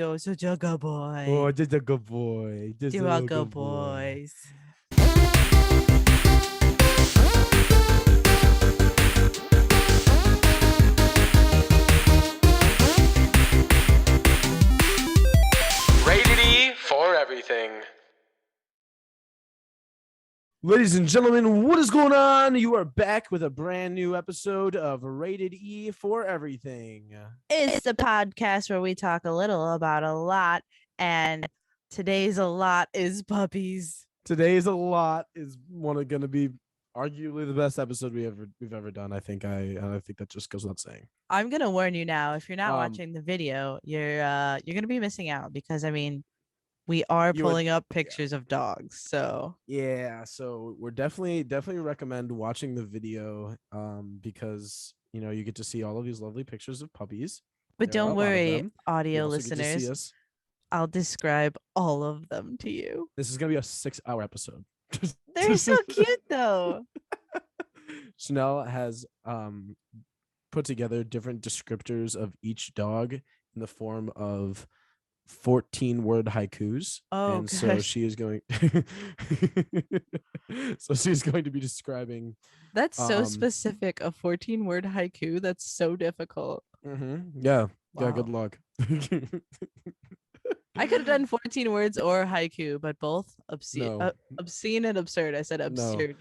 Oh, such a good Oh, boy. just a good boy. Just a You are little good good boy. boys. Rated E for everything. Ladies and gentlemen, what is going on? You are back with a brand new episode of Rated E for Everything. It's the podcast where we talk a little about a lot, and today's a lot is puppies. Today's a lot is going to be arguably the best episode we've ever done. I think that just goes without saying. I'm gonna warn you now. If you're not Um, watching the video, you're gonna be missing out because we are You would- pulling up pictures of dogs. So Yeah, so we're definitely recommend watching the video because you get to see all of these lovely pictures of puppies. but There are a don't lot of worry, them. You audio also get to see listeners, us. I'll describe all of them to you. This is gonna be a 6-hour episode. They're so cute though. Chanel has put together different descriptors of each dog in the form of 14-word haikus. Oh, and so gosh. she is going so she's going to be describing That's so Um, specific. A 14-word haiku. That's so difficult. yeah Wow. good luck. I could have done 14 words or haiku, but both obscene, No. obscene and absurd. I said No. absurd.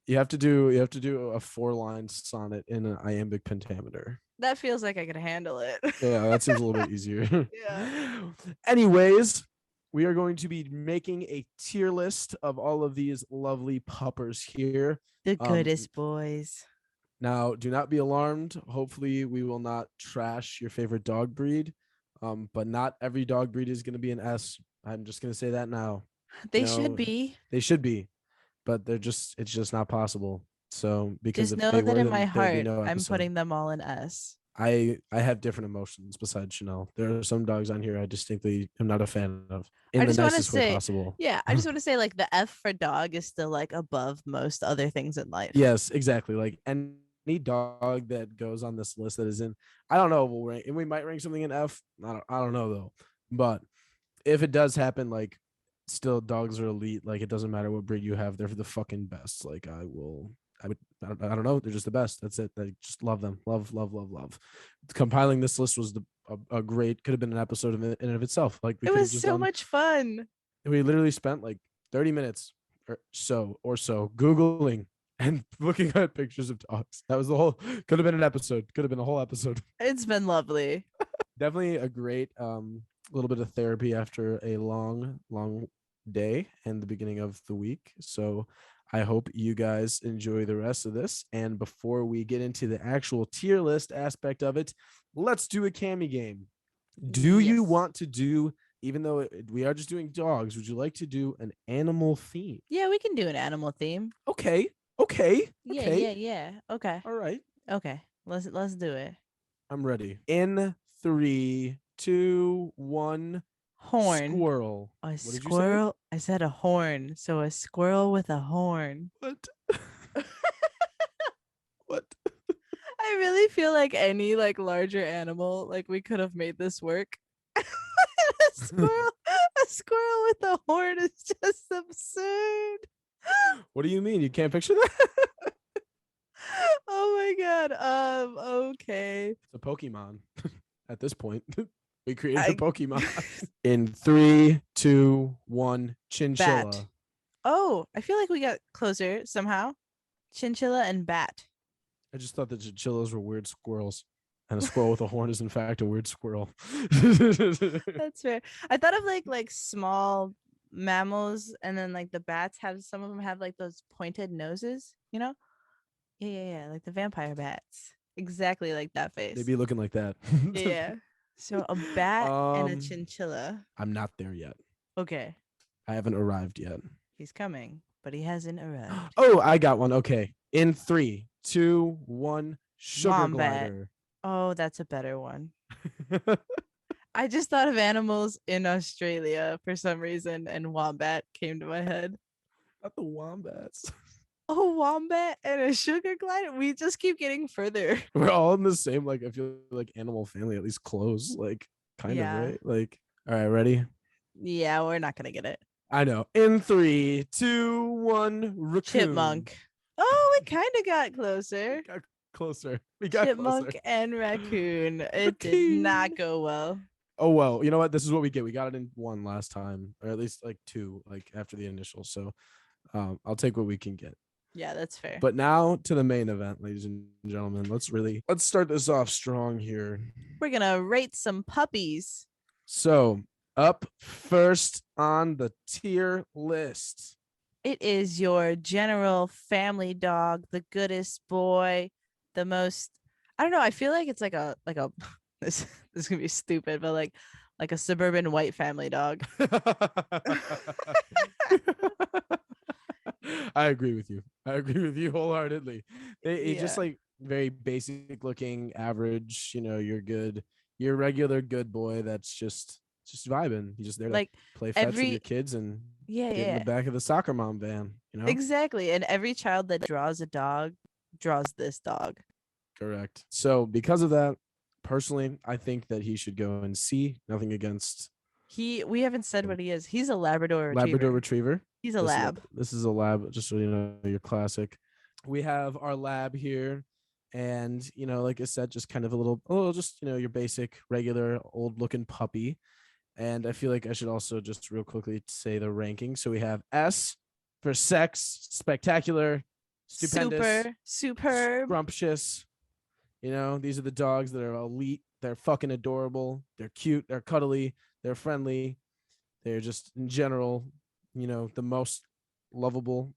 You have to do a 4-line sonnet in an iambic pentameter. That feels like I could handle it. Yeah, that seems a little bit easier. Yeah. Anyways, we are going to be making a tier list of all of these lovely puppers here. The goodest boys. Now, do not be alarmed. Hopefully, we will not trash your favorite dog breed. But not every dog breed is going to be an S. I'm just going to say that now. They should be. They should be, but it's just not possible. So because Just if know they that were, in then my there'd be heart, no I'm episode. putting them all in S. I have different emotions besides Chanel. There are some dogs on here I distinctly am not a fan of in I the just wanna nicest way say- possible. Yeah, I just want to say like the F for dog is still like above most other things in life. Yes, exactly. Like any dog that goes on this list that is in, I don't know, we'll rank, and we might rank something in F. I don't know though. But if it does happen, like still dogs are elite. Like it doesn't matter what breed you have, they're the fucking best. Like I don't know. They're just the best. That's it. I just love them. Love. Compiling this list was a great, could have been an episode in and of itself. Like we It could have was just so done, much fun. we literally spent like 30 minutes or so Googling and looking at pictures of dogs. That was the whole, could have been an episode. Could have been a whole episode. It's been lovely. Definitely a great little bit of therapy after a long day and the beginning of the week. So I hope you guys enjoy the rest of this. And before we get into the actual tier list aspect of it, let's do a Cami game. Do you Yes. want to do, even though we are just doing dogs, would you like to do an animal theme? Yeah, we can do an animal theme. Okay. Yeah. Okay. All right. Okay. Let's do it. I'm ready. In 3, 2, 1. Horn. Squirrel. A What did you say? squirrel. I said a horn. So a squirrel with a horn. What? What? I really feel like any like larger animal, like we could have made this work. a squirrel with a horn is just absurd. What do you mean? You can't picture that? Oh my god. Okay. It's a Pokemon at this point. We created I- a Pokemon. In 3, 2, 1, chinchilla. Bat. Oh, I feel like we got closer somehow. Chinchilla and bat. I just thought that chinchillas were weird squirrels. And a squirrel with a horn is in fact a weird squirrel. That's fair. I thought of like small mammals, and then like the bats have, some of them have like those pointed noses, you know? Yeah, like the vampire bats. Exactly like that face. They'd be looking like that. Yeah. So a bat and a Um, chinchilla. I'm not there yet. Okay. I haven't arrived yet. He's coming, but he hasn't arrived. Oh, I got one. Okay. In 3, 2, 1, sugar Wombat. glider. Oh, that's a better one. I just thought of animals in Australia for some reason, and wombat came to my head. Not the wombats. A wombat and a sugar glider. We just keep getting further. We're all in the same, like, I feel like animal family, at least close, like, kind Yeah. of, right? Like, All right, ready? Yeah, we're not gonna get it. I know. In 3, 2, 1, raccoon. Chipmunk. Oh, we kind of got closer. Got closer. We got Chipmunk closer. and raccoon. It did not go well. Oh well, you know what? This is what we get. We got it in 1 last time, or at least like 2, like after the initial. So, I'll take what we can get. Yeah, that's fair. But now to the main event, ladies and gentlemen. Let's start this off strong here. We're gonna rate some puppies. So up first on the tier list. It is your general family dog, the goodest boy, the most. I don't know. I feel like it's like a this is gonna be stupid, but like a suburban white family dog. I agree with you. I agree with you wholeheartedly. It's just Yeah. like very basic looking, average, your regular good boy that's just vibing. He's just there to Like play fetch with your every kids and yeah, get in yeah. the back of the soccer mom van, Exactly. And every child that draws a dog draws this dog. Correct. So because of that, personally, I think that he should go in C. Nothing against We haven't said what he is. He's a Labrador retriever. Labrador Retriever. He's a lab. This is a lab, just so you know, your classic. We have our lab here, and like I said, just kind of a little, just your basic, regular, old-looking puppy. And I feel like I should also just real quickly say the ranking. So we have S for sex, spectacular, stupendous, Super, superb. scrumptious. These are the dogs that are elite. They're fucking adorable. They're cute. They're cuddly. They're friendly. They're just in general, the most lovable,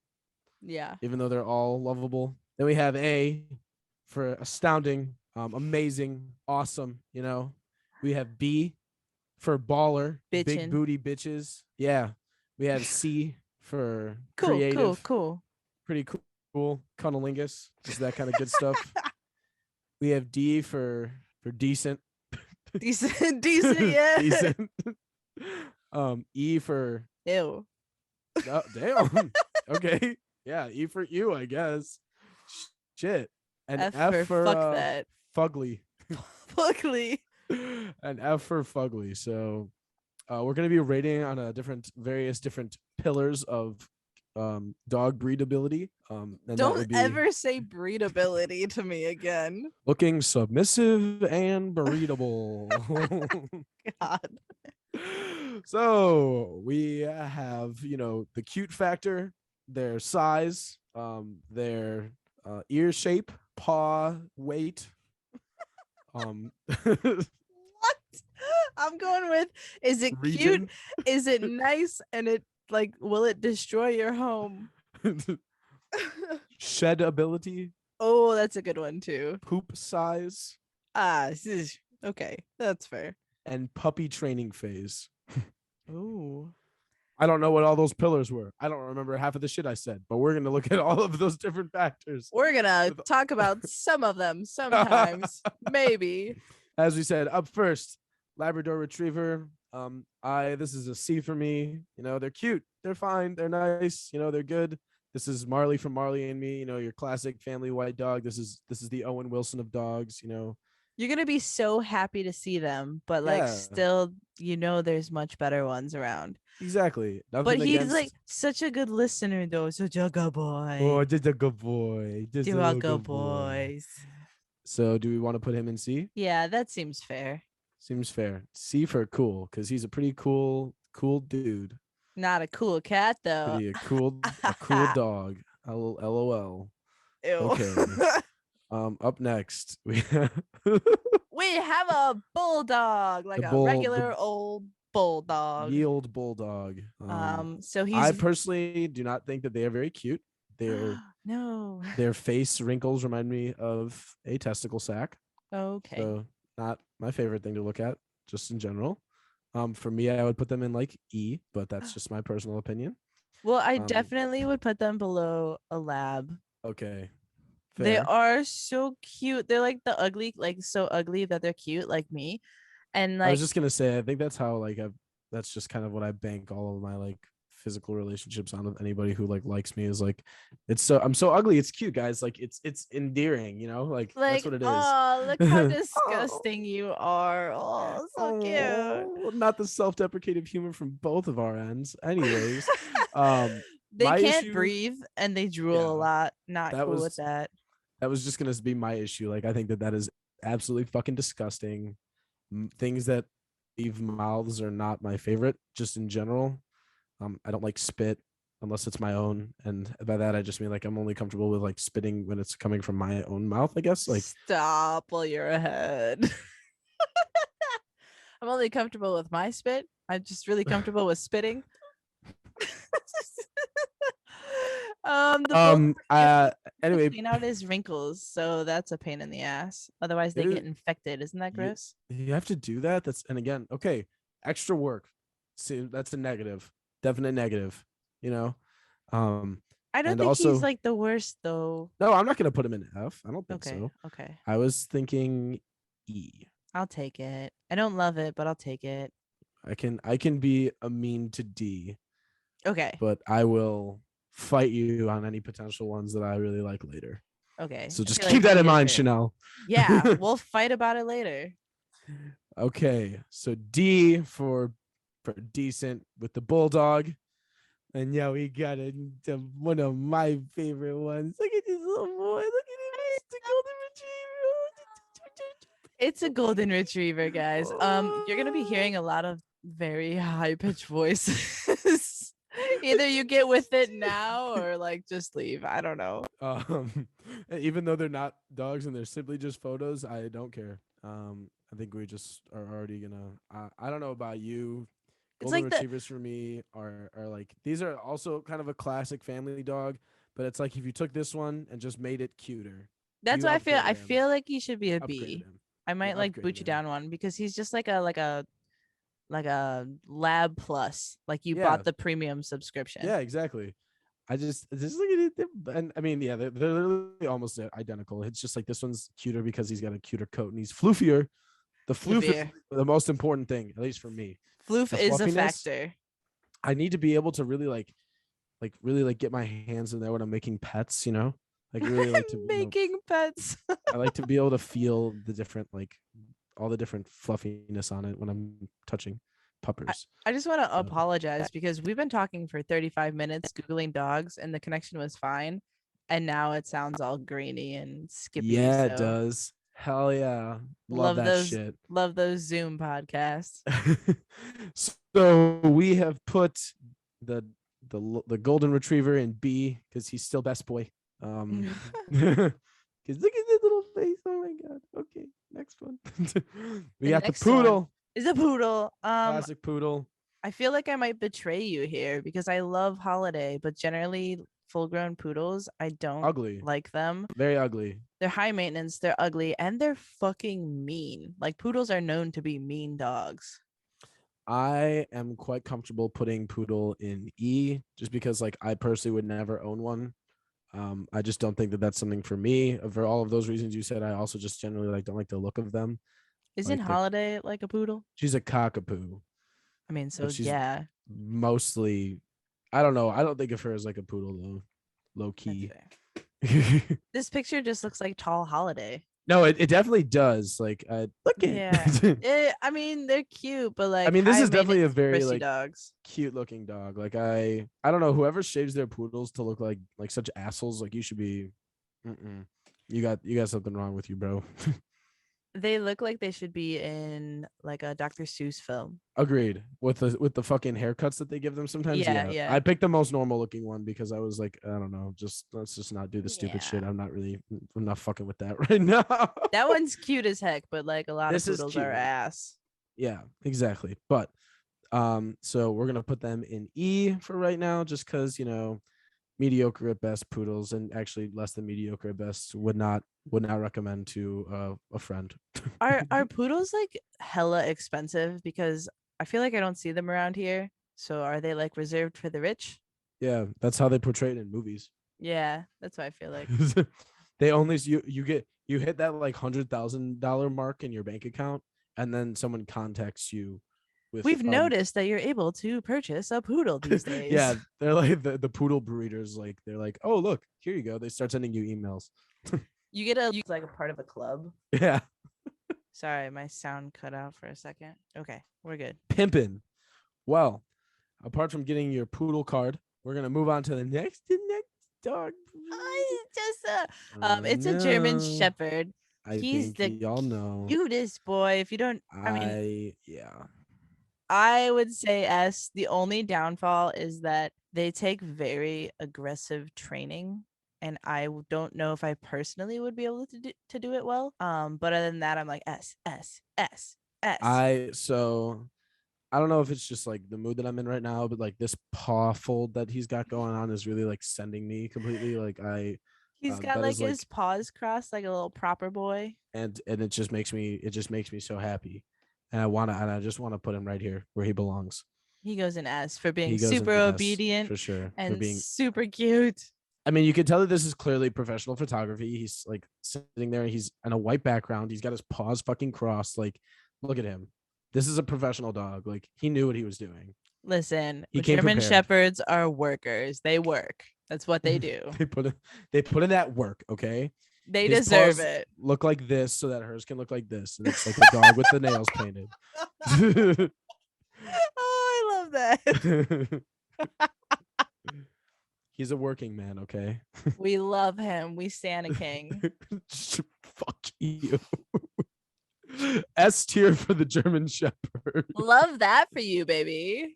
Yeah. even though they're all lovable. Then we have A for astounding, amazing, awesome. We have B for baller, big Bitchin'. booty bitches. Yeah. We have C for Cool, creative, cool. pretty cool, cunnilingus, just that kind of good stuff. We have D for decent. Decent, yeah. Decent. E for Ew. oh, damn. Okay. Yeah, E for you, I guess. Shit. And F for fuck that. fugly. Fugly. And F for fugly. So we're gonna be rating on various different pillars of dog breedability. And that would Don't be ever say breedability to me again. looking submissive and breedable. God. So we have, the cute factor, their size, their ear shape, paw weight. What? I'm going with, is it cute? Region. Is it nice? And it will it destroy your home? Shed ability, Oh, that's a good one too. poop size, Okay, that's fair. and puppy training phase. Ooh. I don't know what all those pillars were. I don't remember half of the shit I said, but we're gonna look at all of those different factors. We're gonna talk about some of them sometimes. Maybe. As we said, up first, Labrador Retriever. This is a C for me. They're cute, they're fine, they're nice, they're good. This is Marley from Marley and Me, your classic family white dog. This is the Owen Wilson of dogs, You're gonna be so happy to see them, but Yeah. still, there's much better ones around. Exactly. But Nothing he's against- such a good listener, though. Such a good boy. Oh, just a good boy. Just You a are good good boy. boys. So do we want to put him in C? Yeah, that seems fair. Seems fair. C for cool, because he's a pretty cool dude. Not a cool cat, though. Pretty a cool dog. LOL. Ew. Okay. Up next we We have a bulldog, like a regular old bulldog. ye old bulldog. So he's I personally do not think that they are very cute. no. Their face wrinkles remind me of a testicle sack. Okay. So not my favorite thing to look at, just in general. For me, I would put them in like E, but that's just my personal opinion. Well, I definitely would put them below a lab. Okay. They Fair. are so cute. They're like the ugly, so ugly that they're cute, like me. And I was just gonna say, I think that's how that's just kind of what I bank all of my physical relationships on with anybody who like likes me is like I'm so ugly. It's cute, guys. Like it's endearing, like that's Like, what it is. oh, look how Oh, disgusting you are. Oh, so cute. oh, not the self-deprecative humor from both of our ends. Anyways, um, They my can't issue, breathe and they drool a yeah, lot. Not that cool with was that. that was just gonna be my issue. Like I think that is absolutely fucking disgusting. Things that leave mouths are not my favorite, just in general. I don't like spit unless it's my own, and by that I just mean like I'm only comfortable with like spitting when it's coming from my own mouth. I guess like Stop while you're ahead. I'm only comfortable with my spit. I'm just really comfortable with spitting. The bulldog can't anyway, clean out his wrinkles, so that's a pain in the ass. Otherwise, they it is, get infected. Isn't that you, gross? you have to do that. That's and again, okay, extra work. See, that's a negative, definite negative. You know, um, I don't and think he's also like the worst though. no, I'm not gonna put him in F. I don't think Okay, so. okay. I was thinking E. I'll take it. I don't love it, but I'll take it. I can be a mean to D, Okay, but I will fight you on any potential ones that I really like later. okay. So I just feel keep like that in D is mind, fair. Chanel. Yeah, we'll fight about it later. Okay, so D for decent with the bulldog, and yeah, we got it. One of my favorite ones. Look at this little boy. Look at him. He's the golden It's a golden retriever, guys. You're gonna be hearing retriever. a lot of very high pitched voices. Either you get with it now or like just leave. I don't know. Even though they're not dogs and they're simply just photos, I don't care. I think we just are already gonna. I don't know about you. It's Golden like the retrievers for me are like these are also kind of a classic family dog, but it's like if you took this one and just made it cuter, that's you why I feel upgraded I him. feel like he should be a Upgraded B. him. I You might like upgraded boot you him. down one because he's just like a lab plus. Like you Yeah, bought the premium subscription. yeah, exactly. I just look at it, and I mean, yeah, they're literally almost identical. It's just like this one's cuter because he's got a cuter coat and he's floofier. The floof is Floofier. the most important thing, at least for me. Floof The is a fluffiness, factor. I need to be able to really really like get my hands in there when I'm making pets, Like really like to, Making pets. I like to be able to feel the different like all the different fluffiness on it when I'm touching puppers. I just want to So, apologize because we've been talking for 35 minutes Googling dogs and the connection was fine. And now it sounds all grainy and skippy. yeah, it So does. Hell yeah. Love love that those shit. love those Zoom podcasts. So we have put the the golden retriever in B because he's still best boy. Because look at that little face. Oh my god. Okay, next one. We The got the next one poodle, is a poodle. classic poodle. I feel like I might betray you here because I love Holiday, but generally full-grown poodles, I don't Ugly, like them. very ugly. They're high maintenance, they're ugly, and they're fucking mean. Like poodles are known to be mean dogs. I am quite comfortable putting poodle in E just because like I personally would never own one. I just don't think that that's something for me. For all of those reasons you said, I also just generally like don't like the look of them. Isn't Like Holiday like a poodle? she's a cockapoo, I mean, so but she's yeah, mostly. I don't know. I don't think of her as like a poodle though. Low that's key. fair. This picture just looks like tall Holiday. No, it definitely does. Like, look at. Yeah. I mean, they're cute, but like I mean, this high is definitely a maintenance, very prissy like dogs. cute looking dog. Like I don't know. Whoever shaves their poodles to look like such assholes, like you should be. Mm-mm. You got something wrong with you, bro. They look like they should be in like a Dr. Seuss film. Agreed. With the fucking haircuts that they give them sometimes. Yeah, Yeah. yeah. I picked the most normal looking one because I was like, I don't know, just let's just not do the stupid shit. Yeah. I'm not fucking with that right now. That one's cute as heck, but like a lot This of is poodles are cute. ass. Yeah, exactly. But so we're gonna put them in E for right now, just because mediocre at best poodles, and actually less than mediocre at best would not recommend to a friend. Are poodles like hella expensive? Because I feel like I don't see them around here. So are they like reserved for the rich? Yeah, that's how they portray it in movies. Yeah, that's what I feel like. They only you hit that like $100,000 mark in your bank account, and then someone contacts you with We've noticed that you're able to purchase a poodle these days. yeah, they're like the poodle breeders. Like they're like, oh look, here you go. They start sending you emails. You get a like a part of a club. Yeah, Sorry, my sound cut out for a second. Okay, we're good. pimping. Well, apart from getting your poodle card, we're gonna move on to the next dog. I just Oh, it's a German no. Shepherd. I He's think the y'all know. cutest boy. If you don't, I mean, Yeah. I would say S. The only downfall is that they take very aggressive training, and don't know if I personally would be able to do it well. But other than that, I'm like S S S S. I don't know if it's just like the mood that I'm in right now, but like this paw fold that he's got going on is really like sending me completely. Like He's got that like is like, his paws crossed like a little proper boy. and it just makes me so happy, and I just want to put him right here where he belongs. He goes in S for being He goes in super S obedient for sure. For and being, super cute. I mean, you can tell that this is clearly professional photography. He's like sitting there. He's in a white background. He's got his paws fucking crossed. Like, look at him. This is a professional dog. Like, he knew what he was doing. Listen, He came German prepared. Shepherds are workers. They work. That's what they do. they put in that work. Okay. They His deserve paws it. look like this so that hers can look like this, and it's like a dog with the nails painted. Oh, I love that. He's a working man. Okay. We love him. We stand a king. Fuck you. S tier for the German Shepherd. Love that for you, baby.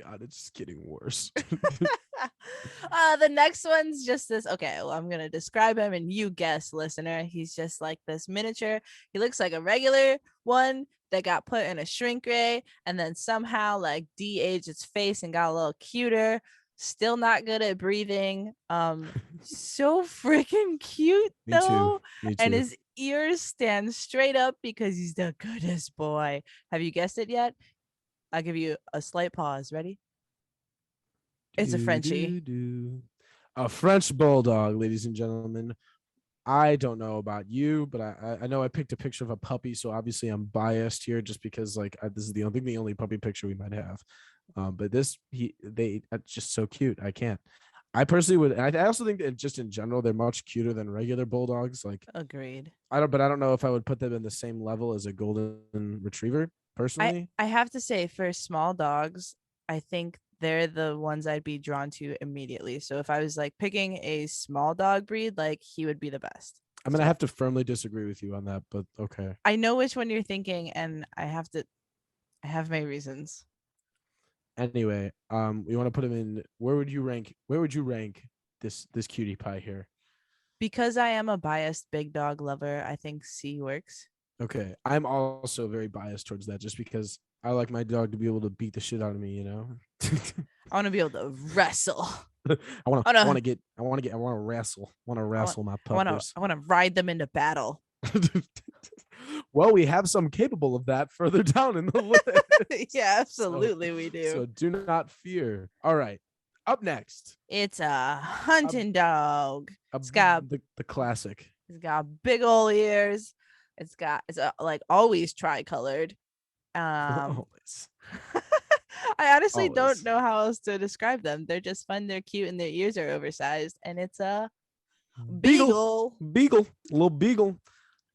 God, it's just getting worse. The next one's just this. Okay, well, I'm gonna describe him and you guess, listener. He's just like this miniature. He looks like a regular one that got put in a shrink ray and then somehow like de-aged its face and got a little cuter. Still not good at breathing. So freaking cute Me though. too. Me too. And his ears stand straight up because he's the goodest boy. Have you guessed it yet? I'll give you a slight pause. Ready? It's a Frenchie. A French bulldog, ladies and gentlemen. I don't know about you, but I know I picked a picture of a puppy, so obviously I'm biased here just because like this is the only puppy picture we might have. But it's just so cute. I can't. I personally would. And I also think that just in general, they're much cuter than regular bulldogs. Like, Agreed. I don't know if I would put them in the same level as a golden retriever personally. I have to say, for small dogs, I think they're the ones I'd be drawn to immediately. So if I was like picking a small dog breed, like he would be the best. I mean, I have to firmly disagree with you on that, but okay. I know which one you're thinking, and I have my reasons. Anyway, we want to put him in. Where would you rank this cutie pie here? Because I am a biased big dog lover, I think C works. Okay, I'm also very biased towards that, just because I like my dog to be able to beat the shit out of me. You know, I want to be able to wrestle. I want to wrestle. My puppers. I want to ride them into battle. Well, we have some capable of that further down in the list. Yeah, absolutely, we do. So do not fear. All right, up next, it's a hunting dog. It's got the classic. It's got big old ears. It's like always tricolored. Always. I honestly don't know how else to describe them. They're just fun. They're cute, and their ears are oversized. And it's a beagle. Little beagle.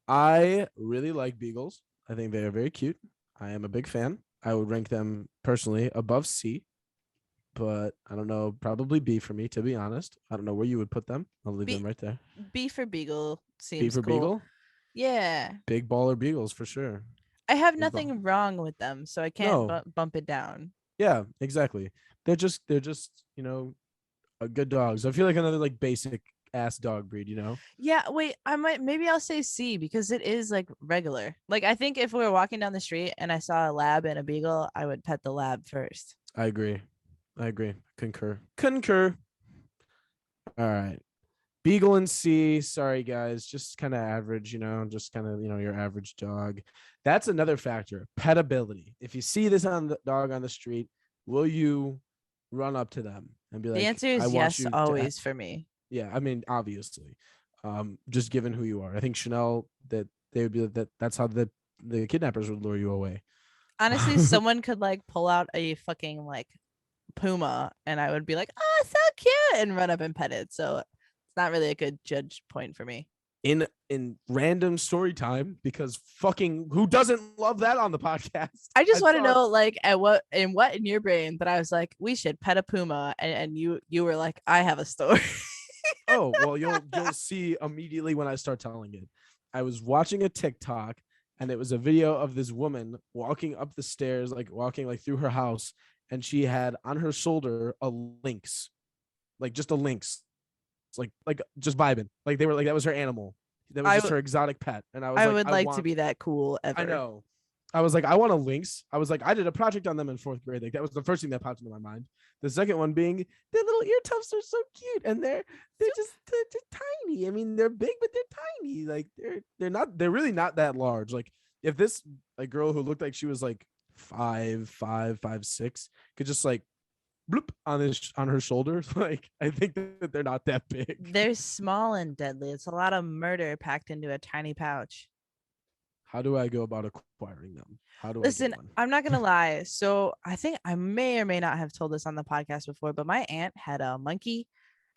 I really like beagles. I think they are very cute. I am a big fan. I would rank them personally above C, but I don't know, probably B for me, to be honest. I don't know where you would put them. I'll leave them right there. B for beagle seems B for cool. beagle? Yeah. Big baller beagles for sure. I have nothing wrong with them, so I can't bump it down. Yeah, exactly. They're just, a good dogs. I feel like another like basic ass dog breed, you know? Yeah, wait, maybe I'll say C because it is like regular. Like I think if we were walking down the street and I saw a lab and a beagle, I would pet the lab first. I agree. Concur. All right. Beagle and C. Sorry, guys. Just kind of average, just kind of, your average dog. That's another factor. Petability. If you see this dog on the street, will you run up to them and be like, the answer is yes, always for me. Yeah. I mean, obviously, just given who you are. I think Chanel, that they would be that's how the kidnappers would lure you away. Honestly, someone could like pull out a fucking like puma and I would be like, oh, so cute, and run up and pet it. So it's not really a good judge point for me. In random story time, because fucking who doesn't love that on the podcast? I just want to thought- know, like, at what in your brain that I was like, we should pet a puma, and you were like, I have a story. Oh, well, you'll see immediately when I start telling it. I was watching a TikTok and it was a video of this woman walking up the stairs, like walking like through her house, and she had on her shoulder a lynx, like just a lynx, like just vibing. Like they were like that was her animal. That was I just w- her exotic pet. And I was I like, would I like to want be that cool ever. I know. I was like, I want a lynx. I was like, I did a project on them in 4th grade. Like that was the first thing that popped into my mind. The second one being their little ear tufts are so cute, and they're just tiny. I mean, they're big, but they're tiny. Like they're really not that large. Like if this a girl who looked like she was like 5'5", 5'6" could just like bloop on her shoulder, like I think that they're not that big. They're small and deadly. It's a lot of murder packed into a tiny pouch. How do I go about acquiring them? How do I Listen, get one? I'm not gonna lie. So I think I may or may not have told this on the podcast before, but my aunt had a monkey,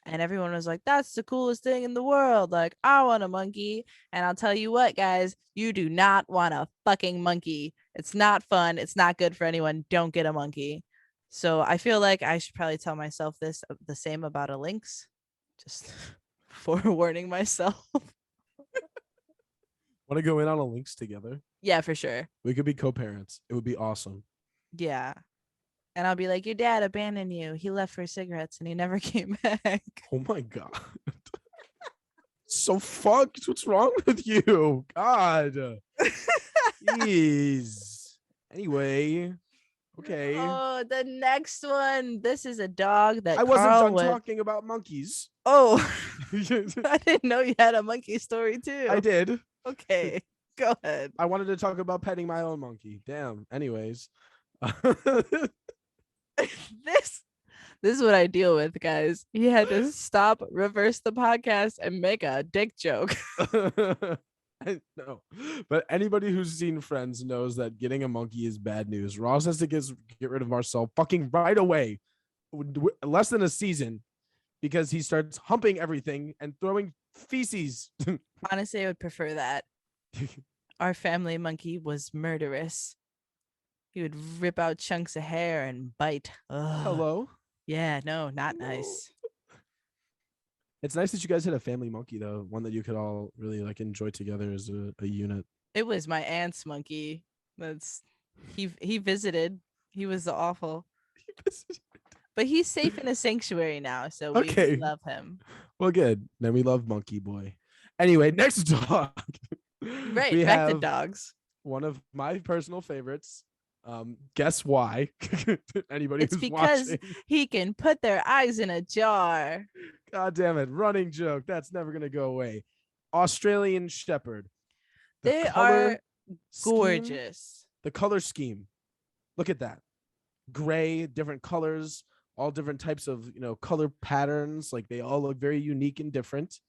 and everyone was like, "That's the coolest thing in the world." Like, I want a monkey, and I'll tell you what, guys, you do not want a fucking monkey. It's not fun. It's not good for anyone. Don't get a monkey. So I feel like I should probably tell myself this the same about a lynx, just forewarning myself. Want to go in on a lynx together? Yeah, for sure. We could be co-parents. It would be awesome. Yeah. And I'll be like, your dad abandoned you. He left for cigarettes and he never came back. Oh my god. So fucked. What's wrong with you? God. Jeez. Anyway. Okay. Oh, the next one. This is a dog that I wasn't Carl done would... talking about monkeys. Oh, I didn't know you had a monkey story too. I did. Okay, go ahead. I wanted to talk about petting my own monkey. Damn. Anyways. This is what I deal with, guys. He had to stop, reverse the podcast, and make a dick joke. I know, but anybody who's seen Friends knows that getting a monkey is bad news. Ross has to get rid of Marcel fucking right away, less than a season, because he starts humping everything and throwing feces. Honestly, I would prefer that. Our family monkey was murderous. He would rip out chunks of hair and bite. Ugh. Hello. Yeah, no, not nice. It's nice that you guys had a family monkey though, one that you could all really like enjoy together as a unit. It was my aunt's monkey. He visited. He was awful. But he's safe in a sanctuary now, so we love him. Well, good. Then we love Monkey Boy. Anyway, next dog. Right, we back to have dogs. one of my personal favorites. Guess why? Anybody It's who's because watching. he can put their eyes in a jar. God damn it. Running joke. That's never going to go away. Australian Shepherd. They color are scheme- gorgeous. The color scheme. Look at that. Gray, different colors, all different types of, color patterns. Like they all look very unique and different.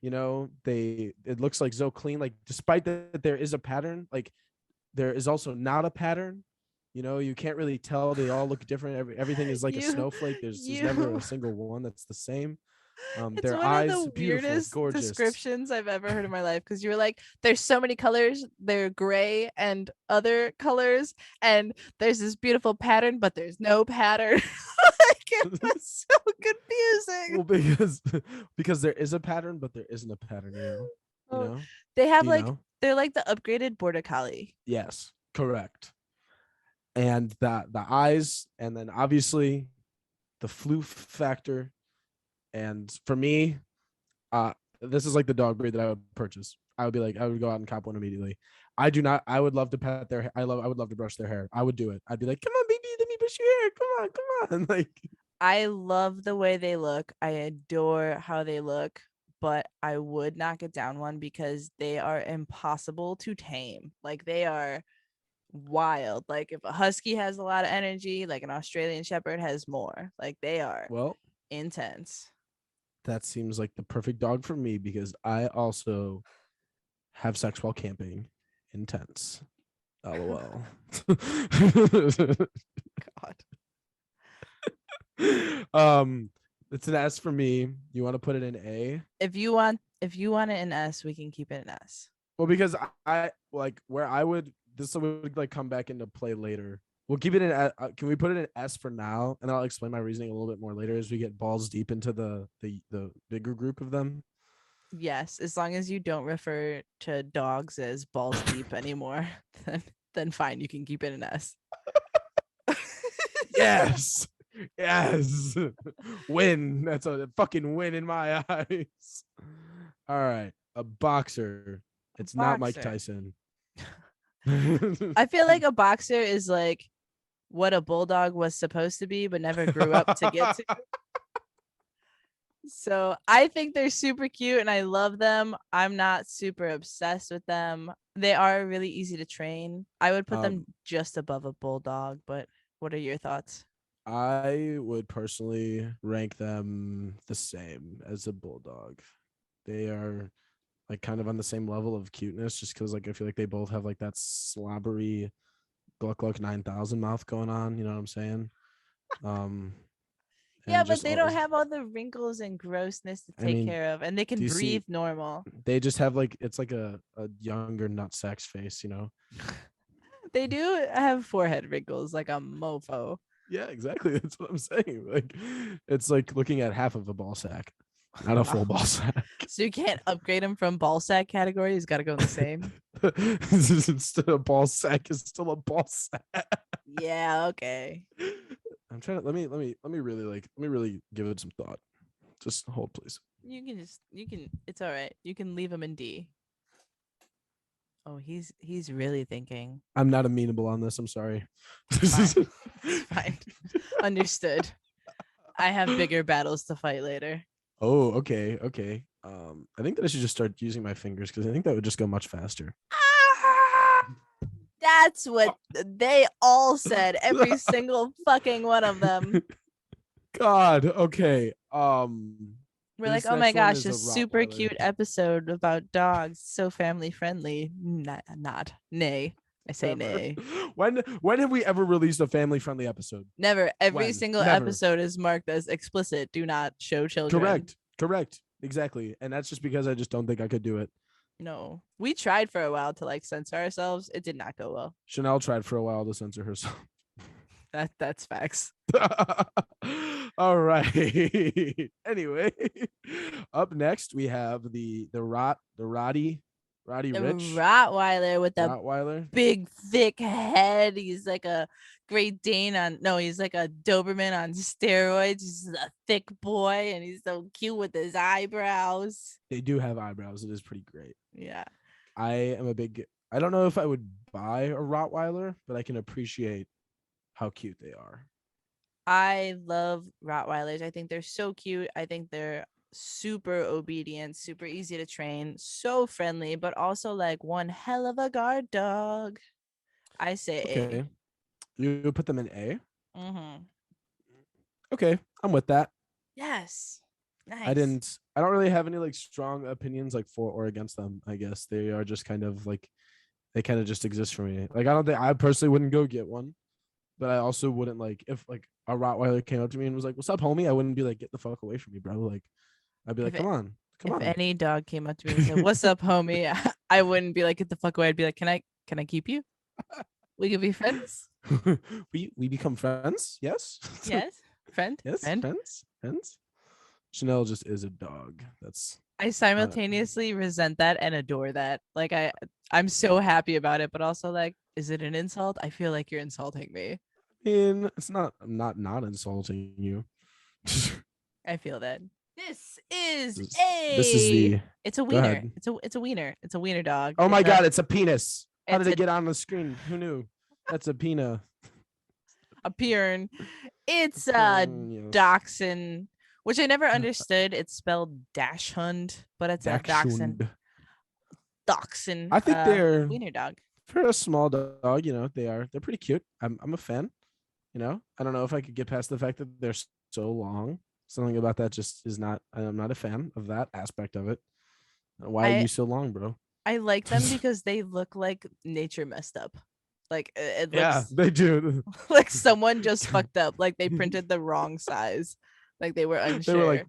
It looks like so clean. Like despite that there is a pattern, like there is also not a pattern. You can't really tell. They all look different. Everything is like a snowflake. There's never a single one that's the same. It's Their one eyes, of the beautiful, weirdest gorgeous. descriptions I've ever heard in my life, because you were like, there's so many colors, they're gray and other colors, and there's this beautiful pattern, but there's no pattern. Like, it was so confusing. Well, because there is a pattern, but there isn't a pattern. Oh, they have Do you like know? they're like the upgraded border collie. Yes, correct. And the eyes, and then obviously the floof factor. And for me, this is like the dog breed that I would purchase. I would go out and cop one immediately. I would love to pet their hair. I would love to brush their hair. I would do it. I'd be like, come on, baby, let me brush your hair. Come on. Like, I love the way they look. I adore how they look, but I would not get down one because they are impossible to tame. Like, they are wild. Like, if a husky has a lot of energy, like an Australian Shepherd has more. Like, they are intense. That seems like the perfect dog for me because I also have sex while camping. Intense. LOL. God. It's an S for me. You want to put it in A? If you want it in S, we can keep it in S. Well, because I like where I would this would like come back into play later. We'll keep it in. Can we put it in S for now, and I'll explain my reasoning a little bit more later as we get balls deep into the bigger group of them. Yes, as long as you don't refer to dogs as balls deep anymore, then fine, you can keep it in S. Yes, yes, win. That's a fucking win in my eyes. All right, a boxer. It's not Mike Boxer. Tyson. I feel like a boxer is like what a bulldog was supposed to be, but never grew up to get to. So I think they're super cute and I love them. I'm not super obsessed with them. They are really easy to train. I would put them just above a bulldog, but what are your thoughts? I would personally rank them the same as a bulldog. They are like kind of on the same level of cuteness, just because like I feel like they both have like that slobbery Gluck Gluck 9000 mouth going on. You know what I'm saying? Yeah, And but just they don't have all the wrinkles and grossness to I take mean, care of, and they do can you see? breathe normal. They just have like it's like a younger nutsack's face, you know? They do have forehead wrinkles like a mofo. Yeah, exactly. That's what I'm saying. Like it's like looking at half of a ball sack, not a full ball sack. So you can't upgrade them from ball sack category. He's got to go in the same. Instead of ball sack is still a ball sack. Yeah. Okay. I'm trying to let me really give it some thought. Just hold, please. You can. It's all right. You can leave him in D. Oh, he's really thinking. I'm not amenable on this. I'm sorry. Fine. Fine. Understood. I have bigger battles to fight later. Oh, okay, okay. I think that I should just start using my fingers because I think that would just go much faster. That's what they all said. Every single fucking one of them. God. Okay. We're like, This oh my next one gosh, is a a super Rottweiler. cute episode about dogs, so family friendly. Not. Nay. I say Never. nay. When have we ever released a family friendly episode? Never. Every When? single Never. episode is marked as explicit. Do not show children. Correct. Exactly. And that's just because I just don't think I could do it. No. We tried for a while to like censor ourselves. It did not go well. Chanel tried for a while to censor herself. That's facts. All right. Anyway, up next we have the Roddy The Rich Rottweiler with the Rottweiler. big thick head. He's like a Great Dane he's like a Doberman on steroids. He's a thick boy and he's so cute with his eyebrows. They do have eyebrows. It is pretty great. Yeah. I don't know if I would buy a Rottweiler, but I can appreciate how cute they are. I love Rottweilers. I think they're so cute. I think they're super obedient, super easy to train, so friendly, but also like one hell of a guard dog. I say Okay. You put them in A? A. Mm-hmm. Okay, I'm with that. Yes. Nice. I don't really have any like strong opinions like for or against them. I guess they are just kind of like they kind of just exist for me. Like I personally wouldn't go get one, but I also wouldn't like if like a Rottweiler came up to me and was like, "What's up, homie?" I wouldn't be like, "Get the fuck away from me, bro." Like I'd be like, "Come on." If any dog came up to me and said, "What's up, homie?" I wouldn't be like, "Get the fuck away." I'd be like, "Can I keep you? We could be friends." we become friends. Yes. Yes. Friend. Yes. Friend. Friends. Chanel just is a dog. I simultaneously resent that and adore that. Like I'm so happy about it, but also like, is it an insult? I feel like you're insulting me. I mean, it's not. I'm not insulting you. I feel that. This is it's a Go wiener. ahead. It's a wiener. It's a wiener dog. Oh my God, it's a penis. How it's did it get on the screen? Who knew? That's a penis. a Piern. It's Yes. Dachshund, which I never understood. It's spelled Dachshund, but it's a Dachshund. Dachshund. I think they're wiener dog. For a small dog, you know, they're pretty cute. I'm a fan. You know, I don't know if I could get past the fact that they're so long. Something about that just is not. I'm not a fan of that aspect of it. Why are you so long, bro? I like them because they look like nature messed up. Like it Yeah, looks they do. like someone just fucked up. Like they printed the wrong size. Like they were They were like,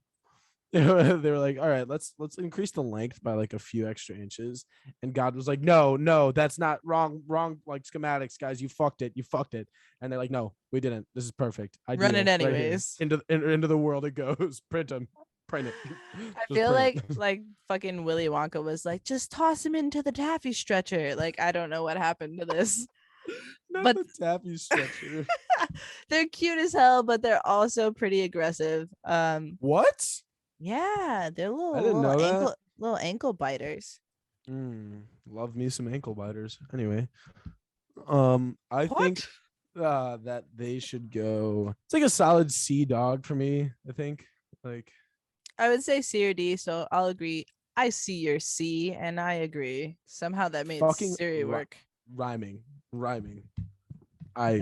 unsure. they were like, all right, let's increase the length by like a few extra inches. And God was like, no, that's not wrong, like schematics, guys. You fucked it. And they're like, no, we didn't. This is perfect. Run it Ideal, right here. anyways. Into the world it goes. Print them. Print it. I Just feel print it. like fucking Willy Wonka was like, just toss him into the taffy stretcher. Like I don't know what happened to this. Not But the taffy stretcher. they're cute as hell, but they're also pretty aggressive. What? Yeah, they're I didn't know that. little ankle biters. Love me some ankle biters. Anyway, I think that they should go. It's like a solid C dog for me. I think like I would say C or D, so I'll agree. I see your C and I agree. Somehow that made fucking Siri work. rhyming. I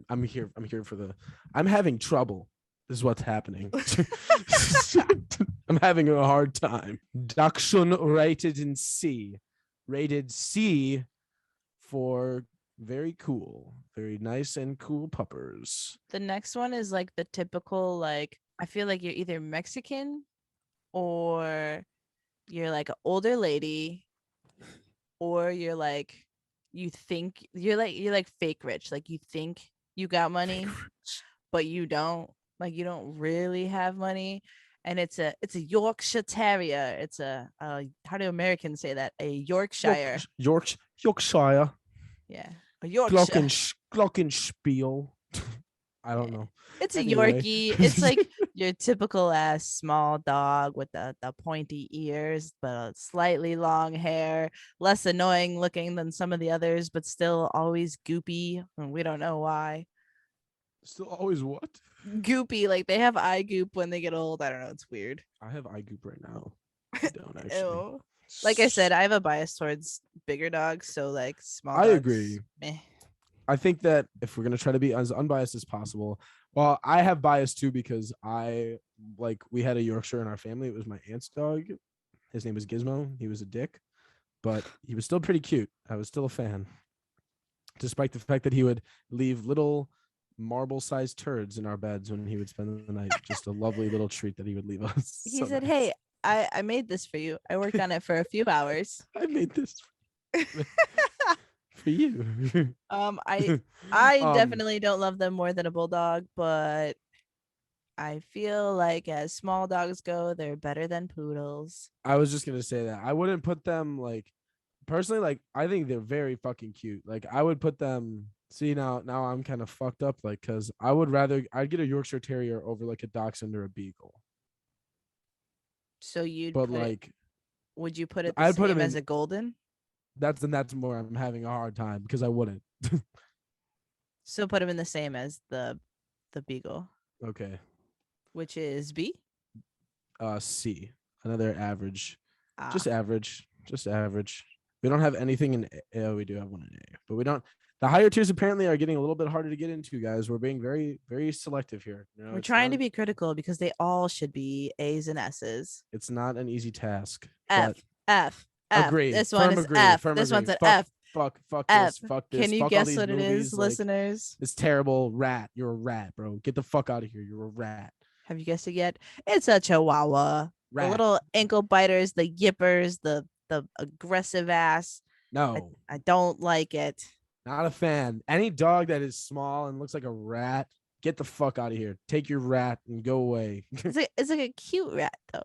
I'm here for the. I'm having trouble. Is what's happening. I'm having a hard time. Dachshund rated in C. Rated C for very cool, very nice and cool puppers. The next one is like the typical, like, I feel like you're either Mexican or you're like an older lady, or you're like, you think you're like fake rich. Like you think you got money, but you don't. Like you don't really have money. And it's a Yorkshire Terrier. It's a how do Americans say that? A Yorkshire. Yorkshire. Yeah. A Yorkshire. Glockenspiel. I don't know. It's a Anyway. Yorkie. It's like your typical ass small dog with the pointy ears, but slightly long hair, less annoying looking than some of the others, but still always goopy. And we don't know why. Still always what? Goopy, like they have eye goop when they get old. I don't know. It's weird. I have eye goop right now. I don't actually. Ew. Like I said, I have a bias towards bigger dogs, so like small I dogs. agree. Meh. I think that if we're gonna try to be as unbiased as possible, well, I have bias too because we had a Yorkshire in our family. It was my aunt's dog. His name was Gizmo. He was a dick, but he was still pretty cute. I was still a fan, despite the fact that he would leave little marble-sized turds in our beds when he would spend the night. Just a lovely little treat that he would leave us. He So said, nice. "Hey, I made this for you. I worked on it for a few hours." I made this for you. I definitely don't love them more than a bulldog, but I feel like as small dogs go, they're better than poodles. I was just gonna say that I wouldn't put them like personally. Like I think they're very fucking cute. Like I would put them. See now I'm kind of fucked up. Like because I'd get a Yorkshire Terrier over like a Dachshund or a Beagle. So you'd But put like would you put it the I'd put same him as in. a golden? That's more I'm having a hard time because I wouldn't. So put him in the same as the beagle, Okay. which is B. C. Another average. Ah. Just average. Just average. We don't have anything in A. Oh, we do have one in A, but we don't. The higher tiers apparently are getting a little bit harder to get into, guys. We're being very, very selective here. You know, We're it's trying to not- be critical because they all should be A's and S's. It's not an easy task. F, But F, F. agree. This one Firm is agree. F. Firm This one's agree. an F. Fuck F. this. Fuck this. Can you fuck all guess these what it movies. is, Like, listeners? it's terrible. Rat. You're a rat, bro. Get the fuck out of here. You're a rat. Have you guessed it yet? It's a Chihuahua. Rat. The little ankle biters, the yippers, the aggressive ass. No. I don't like it. Not a fan. Any dog that is small and looks like a rat, get the fuck out of here. Take your rat and go away. It's like a cute rat though.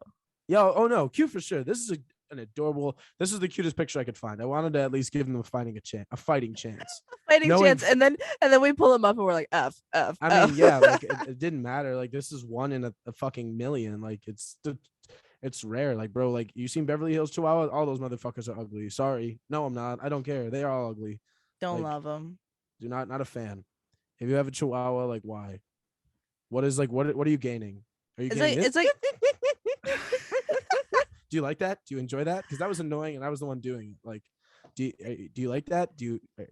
Oh no, cute for sure. This is an adorable. This is the cutest picture I could find. I wanted to at least give them a fighting chance. Fighting Knowing- chance, and then we pull him up and we're like F. I mean, yeah, like it didn't matter. Like this is one in a fucking million. Like it's rare. Like bro, like you seen Beverly Hills Chihuahua? All those motherfuckers are ugly. Sorry, no, I'm not. I don't care. They are all ugly. Don't like, love them. Do not a fan. If you have a Chihuahua, like why? What is like what are you gaining? Are you gaining It's like Do you like that? Do you enjoy that? Because that was annoying, and I was the one doing it. Like, do you like that?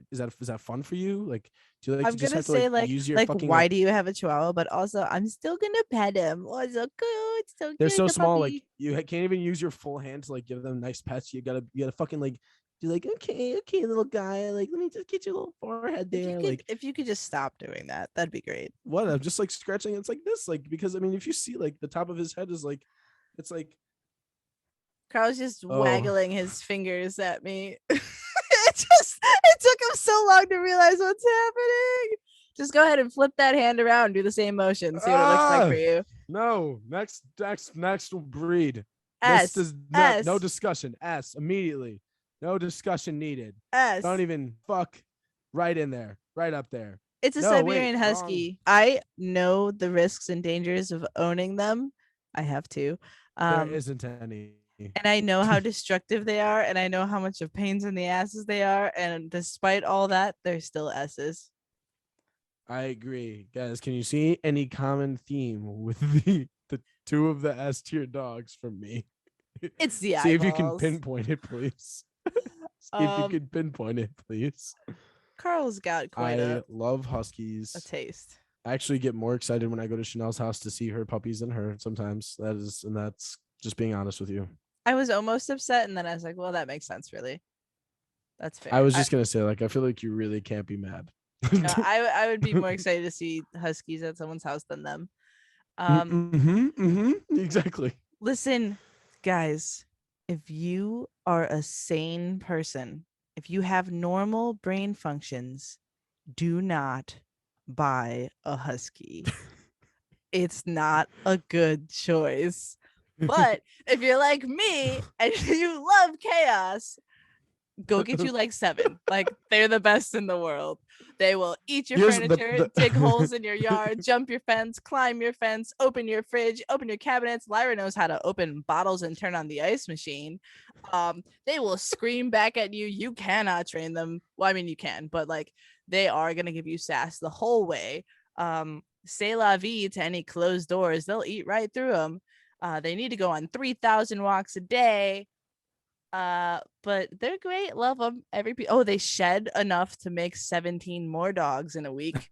Is that fun for you? Like, do you like I'm to just gonna have to say like use your like fucking? why do you have a Chihuahua? But also I'm still gonna pet him. Oh, it's so cute, so They're cute. so the small. puppy. Like you can't even use your full hand to like give them nice pets. You gotta fucking like You're like, okay, little guy. Like, let me just get your little forehead there. Like, if you could just stop doing that, that'd be great. what? I'm just like scratching. It's like this, like, because I mean, if you see like the top of his head is like, it's like, Carl's just oh, waggling his fingers at me. It took him so long to realize what's happening. Just go ahead and flip that hand around, do the same motion, see what it looks like for you. no. Next breed. This S does not. No S discussion. S immediately. No discussion needed. Don't S. even fuck. Right in there. Right up there. It's a No, wait, Siberian wrong. Husky. I know the risks and dangers of owning them. I have to. There Um, isn't any. and I know how destructive they are, and I know how much of pains in the asses they are. And despite all that, they're still S's. I agree, guys. Can you see any common theme with the two of the S tier dogs from me? It's the See if you can eyeballs. pinpoint it, please. See if you can pinpoint it, please. Carl's got quite I love huskies. a taste. I actually get more excited when I go to Chanel's house to see her puppies than her sometimes. That's just being honest with you. I was almost upset, and then I was like, well, that makes sense, really. That's fair. I was just gonna say, like, I feel like you really can't be mad. No, I would be more excited to see huskies at someone's house than them. Exactly. Listen, guys, if you are a sane person, if you have normal brain functions, do not buy a husky. It's not a good choice. But if you're like me and you love chaos, go get you like 7. Like, they're the best in the world. They will eat your Here's furniture, dig holes in your yard, jump your fence, climb your fence, open your fridge, open your cabinets. Lyra knows how to open bottles and turn on the ice machine. They will scream back at you. You cannot train them. Well, I mean, you can, but like, they are gonna give you sass the whole way. Say la vie to any closed doors. They'll eat right through them. They need to go on 3,000 walks a day. But they're great. Love them. They shed enough to make 17 more dogs in a week.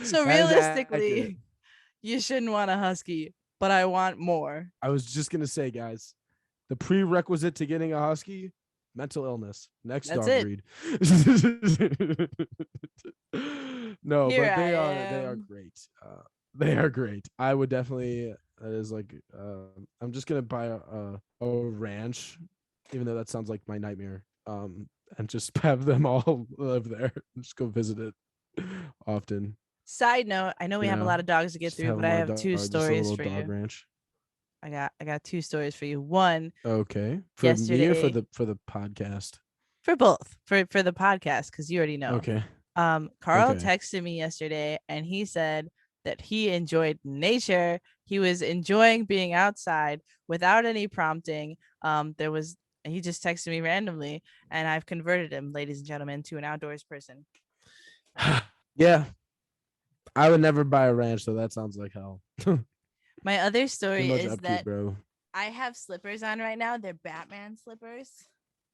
So realistically, you shouldn't want a husky, but I want more. I was just gonna say, guys, the prerequisite to getting a husky: mental illness. Next That's dog it. breed. No, Here but they I are am. great. They are great. I would definitely. That is like. I'm just gonna buy a ranch, even though that sounds like my nightmare. And just have them all live there. Just go visit it often. Side note, I know we have a lot of dogs to get Just through, have but them I on a have 2 just a stories little for dog you. ranch. I got 2 stories for you. One, Okay, for me or yesterday, for the podcast. for both, for the podcast, because you already know. Okay. Carl Okay. texted me yesterday, and he said that he enjoyed nature. He was enjoying being outside without any prompting. He just texted me randomly, and I've converted him, ladies and gentlemen, to an outdoors person. Yeah. I would never buy a ranch, though. That sounds like hell. My other Too story much is upkeep, that bro. I have slippers on right now. They're Batman slippers,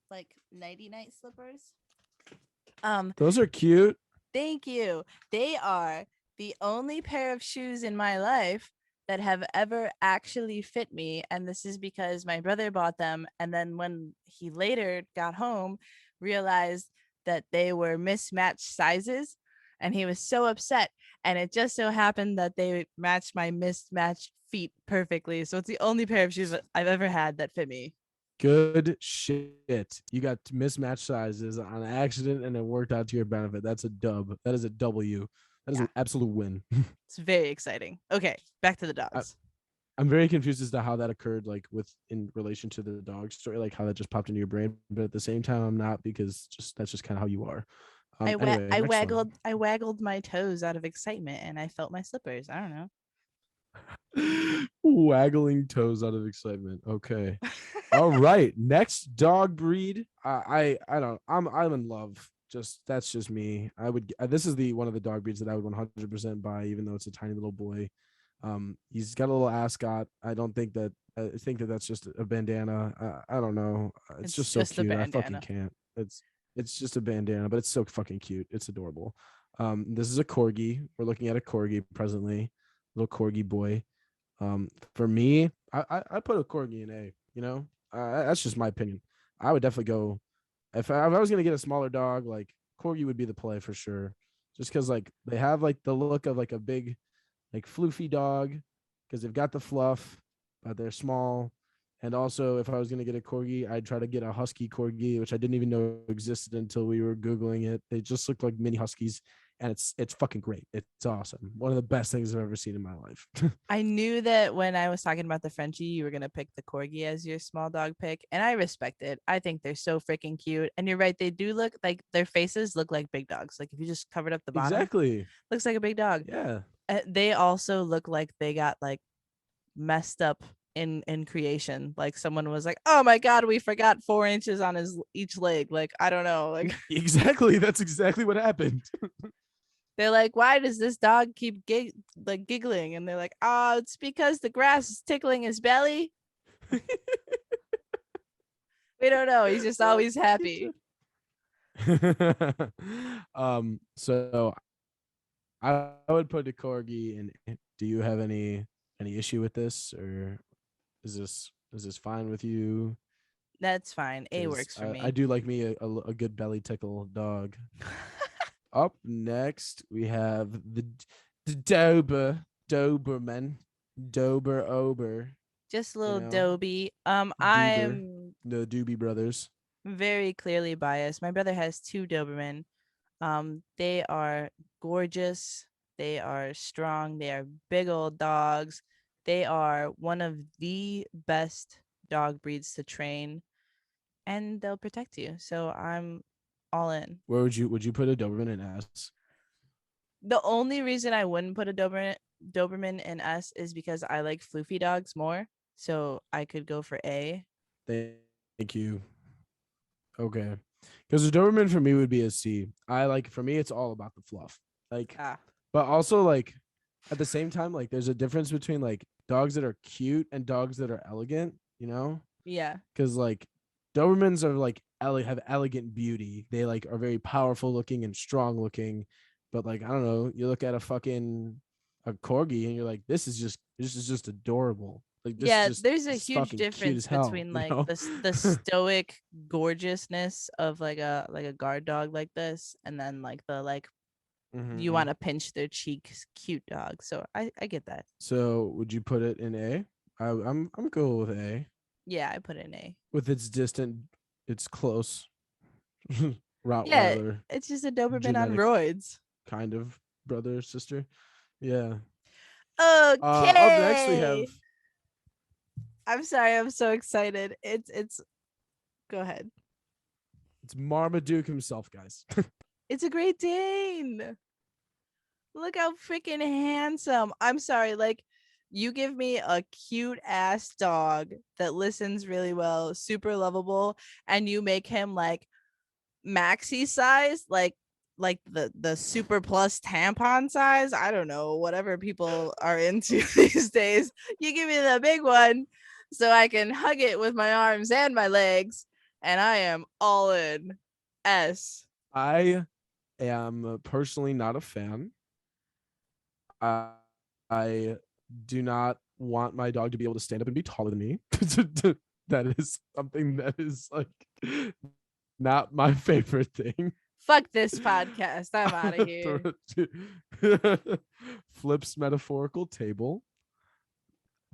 like nighty night slippers. Those are cute. Thank you. They are the only pair of shoes in my life that have ever actually fit me. And this is because my brother bought them. And then when he later got home, realized that they were mismatched sizes. And he was so upset. And it just so happened that they matched my mismatched feet perfectly. So it's the only pair of shoes that I've ever had that fit me. Good shit. You got mismatched sizes on accident and it worked out to your benefit. That's a dub. That is a W. That is an absolute win. It's very exciting. Okay, back to the dogs. I'm very confused as to how that occurred, like in relation to the dog story, like how that just popped into your brain. But at the same time, I'm not, because that's just kind of how you are. Anyway, I next one. waggled my toes out of excitement and I felt my slippers. I don't know. Waggling toes out of excitement. Okay. All right. Next dog breed. I don't. I'm in love. That's just me. I would. This is one of the dog breeds that I would 100% buy, even though it's a tiny little boy. He's got a little ascot. I don't think that. I think that that's just a bandana. I don't know. It's just so cute. I fucking can't. It's just a bandana, but it's so fucking cute. It's adorable. This is a corgi. We're looking at a corgi presently. Little corgi boy. For me, I put a corgi in A. You know, that's just my opinion. I would definitely go if I was gonna get a smaller dog, like corgi would be the play for sure. Just because like they have like the look of like a big like floofy dog because they've got the fluff, but they're small. And also, if I was gonna get a corgi, I'd try to get a husky corgi, which I didn't even know existed until we were googling it. They just look like mini huskies, and it's fucking great. It's awesome. One of the best things I've ever seen in my life. I knew that when I was talking about the Frenchie, you were gonna pick the corgi as your small dog pick, and I respect it. I think they're so freaking cute. And you're right, they do look like their faces look like big dogs. Like if you just covered up the bottom, Exactly. looks like a big dog. Yeah. They also look like they got like messed up in creation. Like someone was like, "Oh my god, we forgot 4 inches on his each leg." Like I don't know. Like Exactly. That's exactly what happened. they're like, "Why does this dog keep giggling?" And they're like, "Oh, it's because the grass is tickling his belly." We don't know. He's just always happy. So I would put a corgi in. Do you have any issue with this, or is this fine with you? That's fine. A Because works for I me. do like me a good belly tickle dog. Up next, we have the Doberman, Dober Ober. Just a You little know, Dobie. Duber, I'm the Doobie Brothers. very clearly biased. My brother has two Doberman. They are gorgeous. They are strong. They are big old dogs. They are one of the best dog breeds to train, and they'll protect you. So I'm all in. Where would you put a Doberman in S? The only reason I wouldn't put a Doberman in S is because I like floofy dogs more. So I could go for A. Thank you. Okay. Because the Doberman for me would be a C. For me, it's all about the fluff. Like, Ah, but also like at the same time, like there's a difference between like dogs that are cute and dogs that are elegant, you know? yeah. Because like Dobermans are like have elegant beauty. They like are very powerful looking and strong looking. But like, I don't know, you look at a corgi and you're like, this is just adorable. Like Yeah, there's a this is huge fucking cute difference as hell, between you like know? the stoic gorgeousness of like a guard dog like this, and then like the like you Mhm. want to pinch their cheeks cute dog. So I get that. So would you put it in A? I'm cool with A. Yeah, I put in A. With its close Yeah, Rottweiler it's just a Doberman on genetic roids. kind of brother sister. Yeah. Up next we have Okay. I'm sorry, I'm so excited. It's go ahead. it's Marmaduke himself, guys. It's a Great Dane. Look how freaking handsome. I'm sorry, like you give me a cute ass dog that listens really well, super lovable, and you make him like maxi size, like the super plus tampon size. I don't know, whatever people are into these days. You give me the big one so I can hug it with my arms and my legs, and I am all in. S. I am personally not a fan. I, I do not want my dog to be able to stand up and be taller than me. That is something that is like not my favorite thing. Fuck this podcast. I'm out of here. Flips metaphorical table.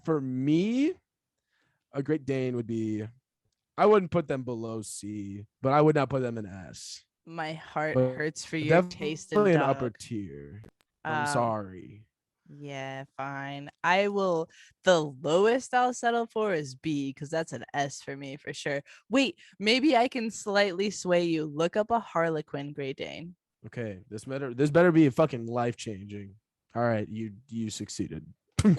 For me, a Great Dane would be. I wouldn't put them below C, but I would not put them in S. My heart But hurts for your taste in definitely an upper dog. tier. I'm Um, sorry. yeah, fine. I will. The lowest I'll settle for is B because that's an S for me for sure. Wait, maybe I can slightly sway you. Look up a Harlequin Great Dane. Okay, this better be fucking life changing. All right, you succeeded. Wait,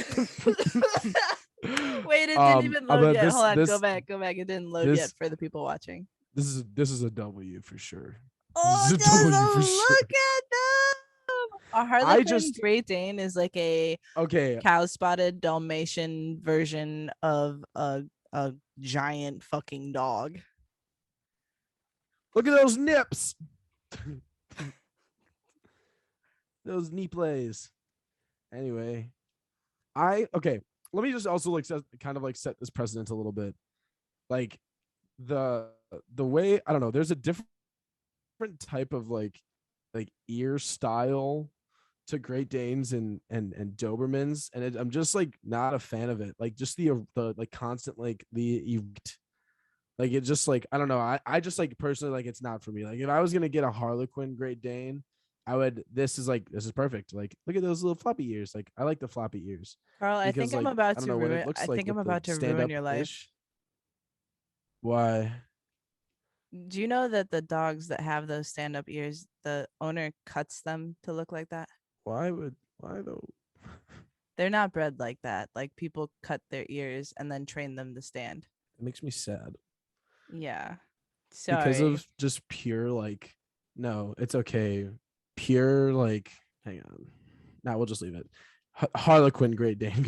it didn't even load But yet. this Hold on, go this back, go back. It didn't load yet this for the people watching. this is a W for sure. This Oh, is a just W for sure. look at them. A I Harlequin just Great Dane is like a okay. cow spotted Dalmatian version of a giant fucking dog. Look at those nips. Those knee plays. Anyway, okay. Let me just also like kind of like set this precedent a little bit. Like the the way, I don't know, there's a different type of like ear style to Great Danes and Dobermans, and I'm just like not a fan of it. Like just the like constant like the erect, like it just like I don't know. I just like personally like it's not for me. Like if I was gonna get a Harlequin Great Dane, I would. This is perfect. Like look at those little floppy ears. Like I like the floppy ears Carl, I because think I'm like about I don't to know what it ruin. looks I like think I'm with the about to stand ruin up your life. ish. Why? Do you know that the dogs that have those stand-up ears, the owner cuts them to look like that? Why though? They're not bred like that. Like people cut their ears and then train them to stand. It makes me sad Yeah. because Sorry. of just pure like no, it's okay. Pure like hang on. Now we'll just leave it. Harlequin Great Dane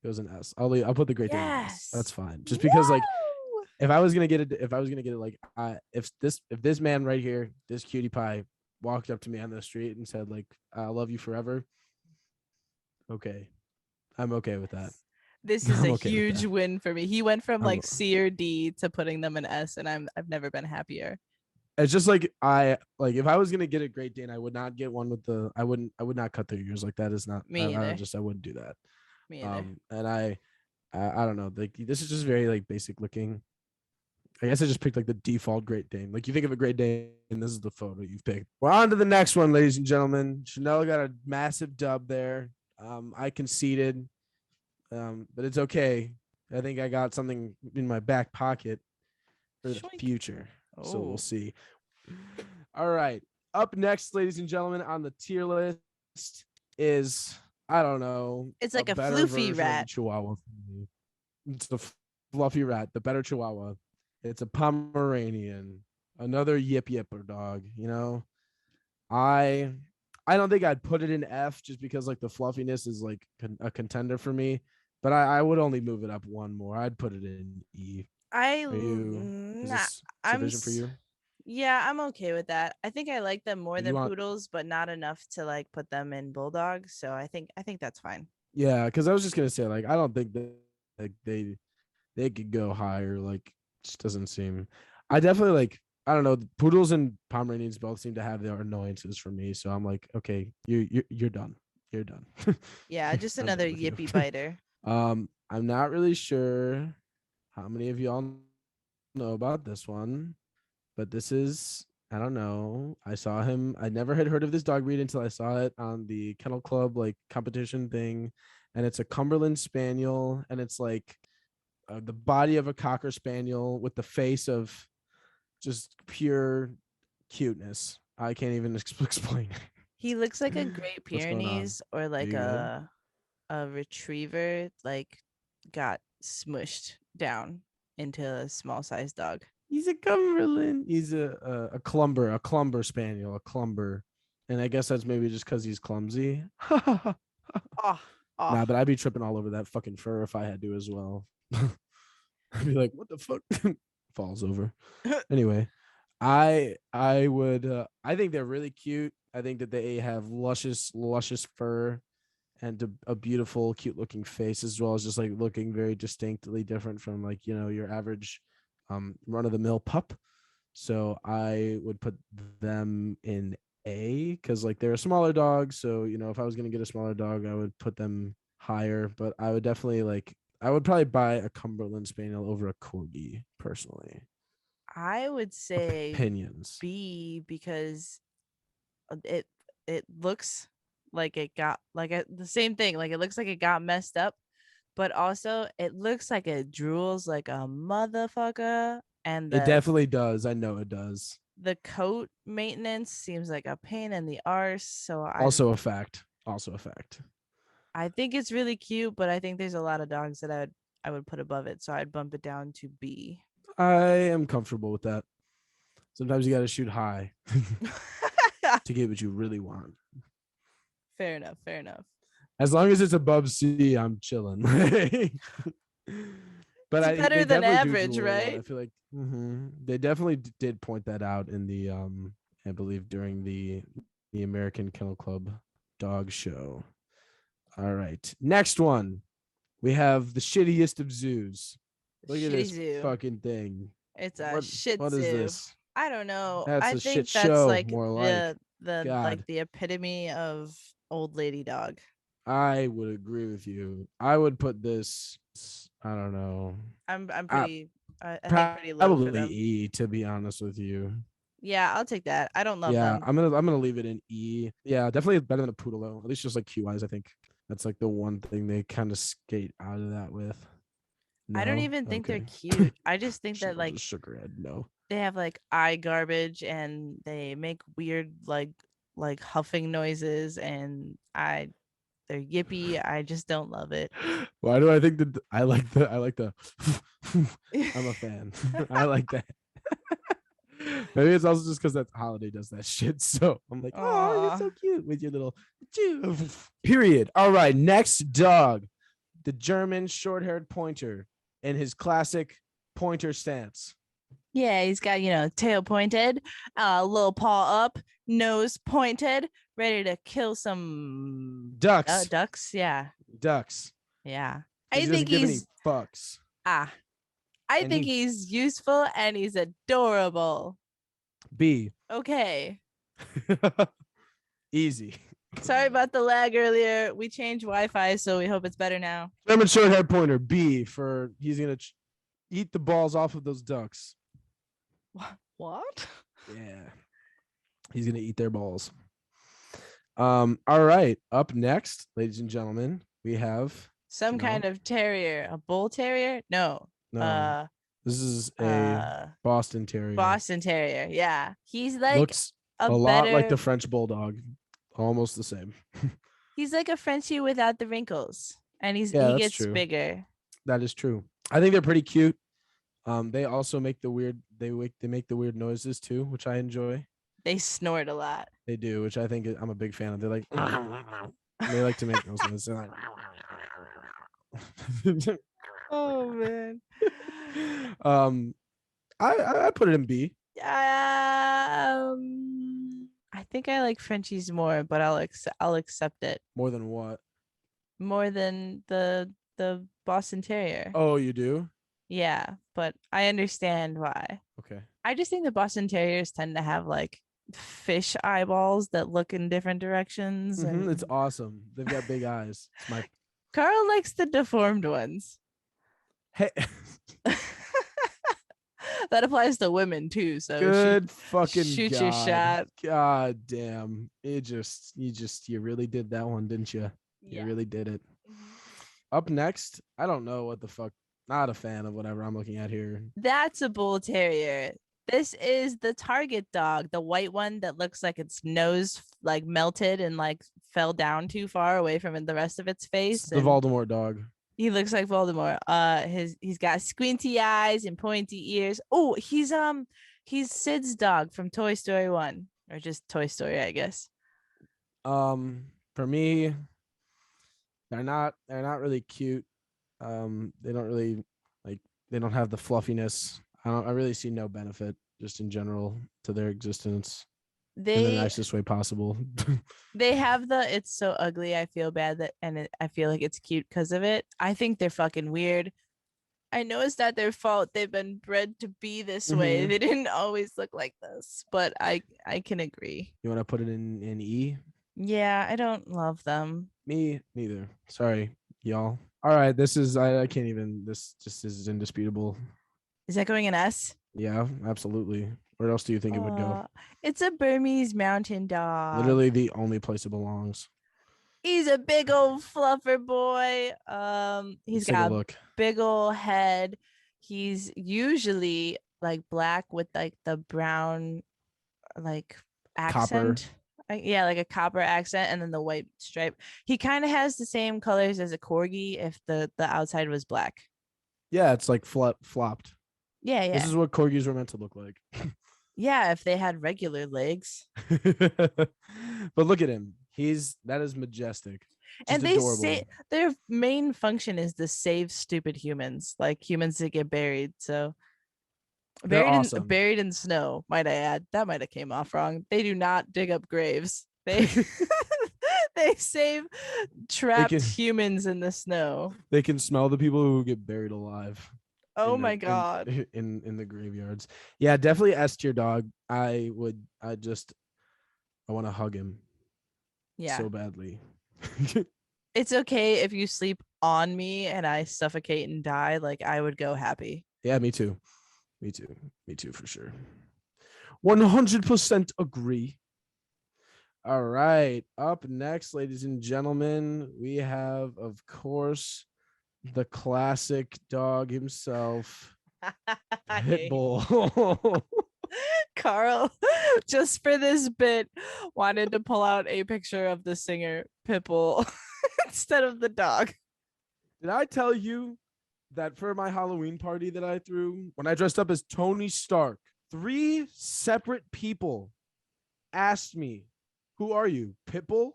goes an S. I'll put the Great Dane in S. That's Yes. fine. Just because like Woo! if I was gonna get it like if this man right here, this cutie pie, walked up to me on the street and said like I love you forever, okay, I'm okay with that. This is a I'm okay with huge that. win for me. He went from I'm, like C or D to putting them in S, and I've never been happier. it's just like I like if I was gonna get a Great Dane, I would not get one with the I would not cut their ears. Like that is not Me either. I wouldn't do that. Me either. And I don't know, like this is just very like basic looking. I guess I just picked like the default Great Dane. Like you think of a Great Dane, and this is the photo you've picked. We're on to the next one, ladies and gentlemen. Chanel got a massive dub there. I conceded, but it's okay. I think I got something in my back pocket for the Shoink. future. So we'll Oh. see. All right. Up next, ladies and gentlemen, on the tier list is I don't know. It's like a better floofy version rat. of the Chihuahua. It's the fluffy rat, the better Chihuahua. It's a Pomeranian, another yip yipper dog. You know, I I don't think I'd put it in F just because like the fluffiness is like a contender for me. But I would only move it up one more. I'd put it in E. Is Nah, this sufficient for you? yeah, I'm okay with that. I think I like them more Do you than want poodles, but not enough to like put them in bulldogs. So I think that's fine. Yeah, because I was just gonna say like I don't think that like they could go higher. Like just doesn't seem. I definitely like I don't know. Poodles and Pomeranians both seem to have their annoyances for me. So I'm like, okay, you're done. You're done. Yeah, just I'm another done with you. yippy biter. I'm not really sure how many of y'all know about this one, but this is I don't know. I saw him. I never had heard of this dog breed until I saw it on the Kennel Club like competition thing, and it's a Cumberland Spaniel, and it's like the body of a Cocker Spaniel with the face of just pure cuteness. I can't even explain it. He looks like a Great What's going on. Pyrenees or Are like you good? a retriever like got smushed down into a small sized dog. He's a Cumberland. He's a clumber spaniel, a clumber, and I guess that's maybe just because he's clumsy. Oh, Nah, oh. but I'd be tripping all over that fucking fur if I had to as well. I'd be like, what the fuck? Falls over. Anyway, I would I think they're really cute. I think that they have luscious fur and a beautiful, cute looking face, as well as just like looking very distinctly different from like, you know, your average run of the mill pup. So I would put them in A because like they're a smaller dog. So, you know, if I was gonna get a smaller dog, I would put them higher. But I would definitely like I would probably buy a Cumberland Spaniel over a Corgi personally. I would say Opinions. B because it it looks like it got like the same thing. Like it looks like it got messed up, but also it looks like it drools like a motherfucker. And It definitely does. I know it does. the coat maintenance seems like a pain in the arse. So Also a fact. Also a fact. I think it's really cute, but I think there's a lot of dogs that I would put above it. So I'd bump it down to B. I am comfortable with that. Sometimes you got to shoot high to get what you really want. Fair enough. Fair enough. As long as it's above C, I'm chilling. But It's better they than definitely do average, drool a lot. right? I feel like they definitely did point that out in the I believe during the American Kennel Club dog show. All right, next one we have the shittiest of zoos. The Look at shitty this zoo. fucking thing. It's a What Shih what is Tzu. this? I don't know. That's I a shit think that's show, like more like. the like God, the epitome of old lady dog. I would agree with you. I would put this. I don't know. I'm I, pretty I think pretty low for probably them. E, to be honest with you. Yeah, I'll take that. I don't love Yeah, them. I'm gonna leave it in E. Yeah, definitely better than a poodle though. At least just like Q eyes, I think that's like the one thing they kind of skate out of that with. I don't No, even think they're okay. cute. I just think that like Just shook her head. No. they have like eye garbage and they make weird like huffing noises and they're yippy. I just don't love it. Why do I think that I like the I'm a fan. I like that. Maybe it's also just because that Holiday does that shit. So I'm like, oh, you're so Aw. cute with your little period. All right, next dog, the German short-haired pointer in his classic pointer stance. Yeah, he's got, tail pointed, little paw up, nose pointed, ready to kill some Ducks. ducks. Yeah. Ducks. Yeah. Because I he think doesn't give any he's fucks. ah. I And think he he's useful and he's adorable. B. Okay. Easy. Sorry about the lag earlier. We changed Wi-Fi, so we hope it's better now. German short-haired pointer. B for he's gonna eat the balls off of those ducks. What? Yeah. He's gonna eat their balls. All right. Up next, ladies and gentlemen, we have Some kind of terrier. A bull terrier? No. no. This is a Uh Boston Terrier. Boston Terrier. Yeah. He's like Looks a lot like the French Bulldog, almost the same. he's like a Frenchie without the wrinkles. And he that's gets true. bigger. That is true. I think they're pretty cute. They also make the weird they make the weird noises too, which I enjoy. They snort a lot. They do, which I think I'm a big fan of. They're like they like to make those noises. They're like Oh man. I put it in B. I think I like Frenchies more, but I'll accept it More than what? more than the Boston Terrier. Oh, you do? Yeah, but I understand why. Okay. I just think the Boston Terriers tend to have like fish eyeballs that look in different directions. And It's awesome. They've got big eyes. It's my Carl likes the deformed ones. hey. That applies to women too. So Good fucking shoot God. your shot. God damn. You really did that one, didn't you? Yeah. You really did it. Mhm. Up next, I don't know what the fuck. Not a fan of whatever I'm looking at here. That's a bull terrier. This is the target dog, the white one that looks like its nose like melted and like fell down too far away from the rest of its face. It's the And Voldemort dog. he looks like Voldemort. He's got squinty eyes and pointy ears. Oh, he's Sid's dog from Toy Story 1, or just Toy Story, I guess. For me, they're not really cute. They don't really they don't have the fluffiness. I really see no benefit just in general to their existence in the They nicest way possible. they have it's so ugly. I feel bad I feel like it's cute because of it. I think they're fucking weird. I know it's not their fault. They've been bred to be this way. Mhm. They didn't always look like this, but I can agree. You want to put it in E? Yeah, I don't love them. Me neither. Sorry, y'all. All right, this is I can't even. This just is indisputable. Is that going in S? Yeah, absolutely. Where else do you think it would go? It's a Burmese mountain dog. Literally the only place it belongs. He's a big old fluffer boy. He's Let's take a got a look. big old head. He's usually like black with like the brown like accent. Yeah, like a copper accent, and then the white stripe. He kind of has the same colors as a corgi if the outside was black. Yeah, it's like flopped. Yeah, yeah. This is what corgis were meant to look like. Yeah, if they had regular legs. But look at him. That is majestic. Just And they adorable. say their main function is to save stupid humans, like humans that get buried. So They're awesome. buried in snow, might I add. That might have came off wrong. They do not dig up graves. They they save trapped humans in the snow. They can smell the people who get buried alive. Oh in my the god. in the graveyards. Yeah, definitely S tier dog. I want to hug him Yeah. so badly. It's okay if you sleep on me and I suffocate and die. Like I would go happy. Yeah, me too. Me too. Me too for sure. 100% agree. All right. Up next, ladies and gentlemen, we have, of course, the classic dog himself, Pitbull. Carl, just for this bit, wanted to pull out a picture of the singer Pitbull instead of the dog. Did I tell you that for my Halloween party that I threw, when I dressed up as Tony Stark, 3 separate people asked me, "Who are you, Pitbull?"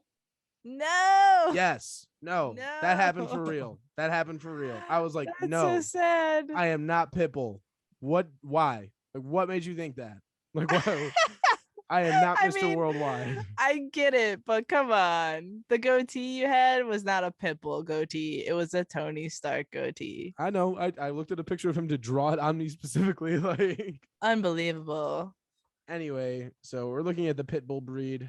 No. Yes. No. That happened for real. That happened for real. I was like, That's no, so sad. I am not Pitbull. What? Why? Like, what made you think that? Like, what? I am not I Mr. mean, Worldwide. I get it, but come on. The goatee you had was not a Pitbull goatee. It was a Tony Stark goatee. I know. I looked at a picture of him to draw it on me specifically. Like, Unbelievable. anyway, so we're looking at the Pitbull breed.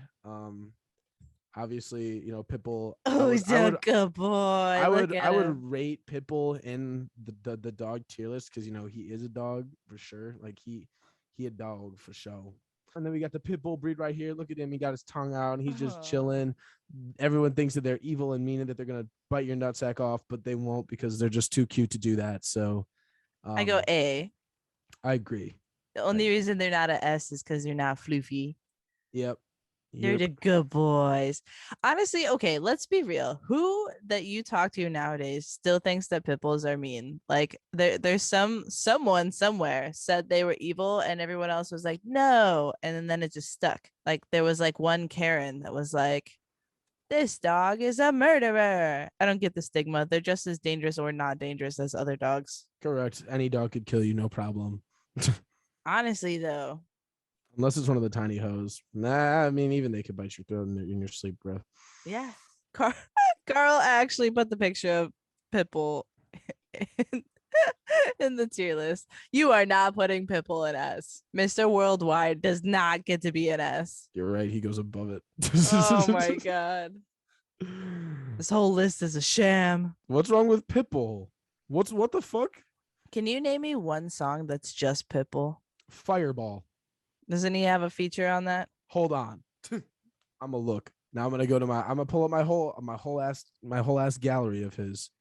Obviously, Pitbull. Oh, he's a good boy. I Look at would him. rate Pitbull in the dog tier list because he is a dog for sure. Like he a dog for sure. And then we got the Pitbull breed right here. Look at him. He got his tongue out and he's just chilling. Everyone thinks that they're evil and mean and that they're gonna bite your nutsack off, but they won't because they're just too cute to do that. So I go A. I agree. The only reason they're not a S is because they're not floofy. Yep. They're the good boys. Honestly, okay, let's be real. Who that you talk to nowadays still thinks that pit bulls are mean? Like there's someone somewhere said they were evil and everyone else was like, no. And then it just stuck. Like there was like one Karen that was like, this dog is a murderer. I don't get the stigma. They're just as dangerous or not dangerous as other dogs. Correct. Any dog could kill you, no problem. Honestly, though. Unless it's one of the tiny hoes. Nah, I mean, even they could bite your throat in your sleep, bro. Yeah. Carl actually put the picture of Pitbull in, in the tier list. You are not putting Pitbull in S. Mr. Worldwide does not get to be an S. You're right. He goes above it. Oh my god. This whole list is a sham. What's wrong with Pitbull? What the fuck? Can you name me one song that's just Pitbull? Fireball. Doesn't he have a feature on that? Hold on. I'm gonna look. Now I'm gonna pull up my whole ass gallery of his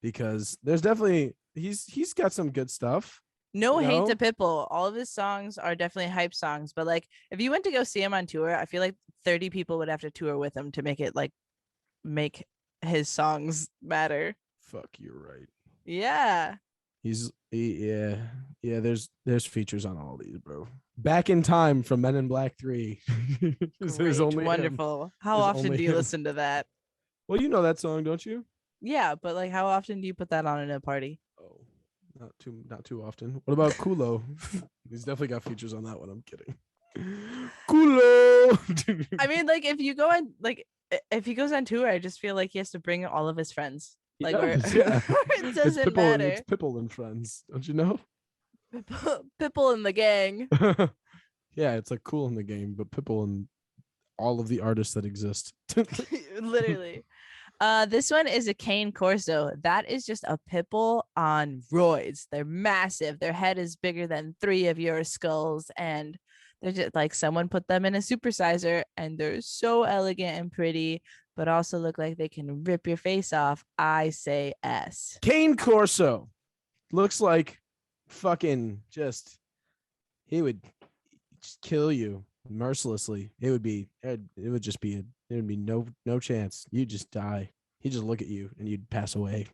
because there's definitely he's got some good stuff. No hate to Pitbull. All of his songs are definitely hype songs, but like if you went to go see him on tour, I feel like 30 people would have to tour with him to make it like make his songs matter. Fuck, you're right. Yeah. Yeah. There's features on all these, bro. Back in Time from Men in Black 3. Great, wonderful. Him. How often do you listen to that? Well, you know that song, don't you? Yeah, but like how often do you put that on in a party? Oh, not too often. What about Kulo? He's definitely got features on that one. I'm kidding. Kulo. I mean, like if you go on if he goes on tour, I just feel like he has to bring all of his friends. Like yeah. It doesn't matter. It's Pitbull and friends, don't you know? Pitbull and the gang. Yeah, it's like Cool in the Gang, but Pitbull and all of the artists that exist. Literally. This one is a cane corso. That is just a Pitbull on roids. They're massive. Their head is bigger than 3 of your skulls, and they're just like someone put them in a supersizer, and they're so elegant and pretty, but also look like they can rip your face off. I say S. Cane Corso looks like fucking he would just kill you mercilessly. It would be no chance. You'd just die. He'd just look at you and you'd pass away.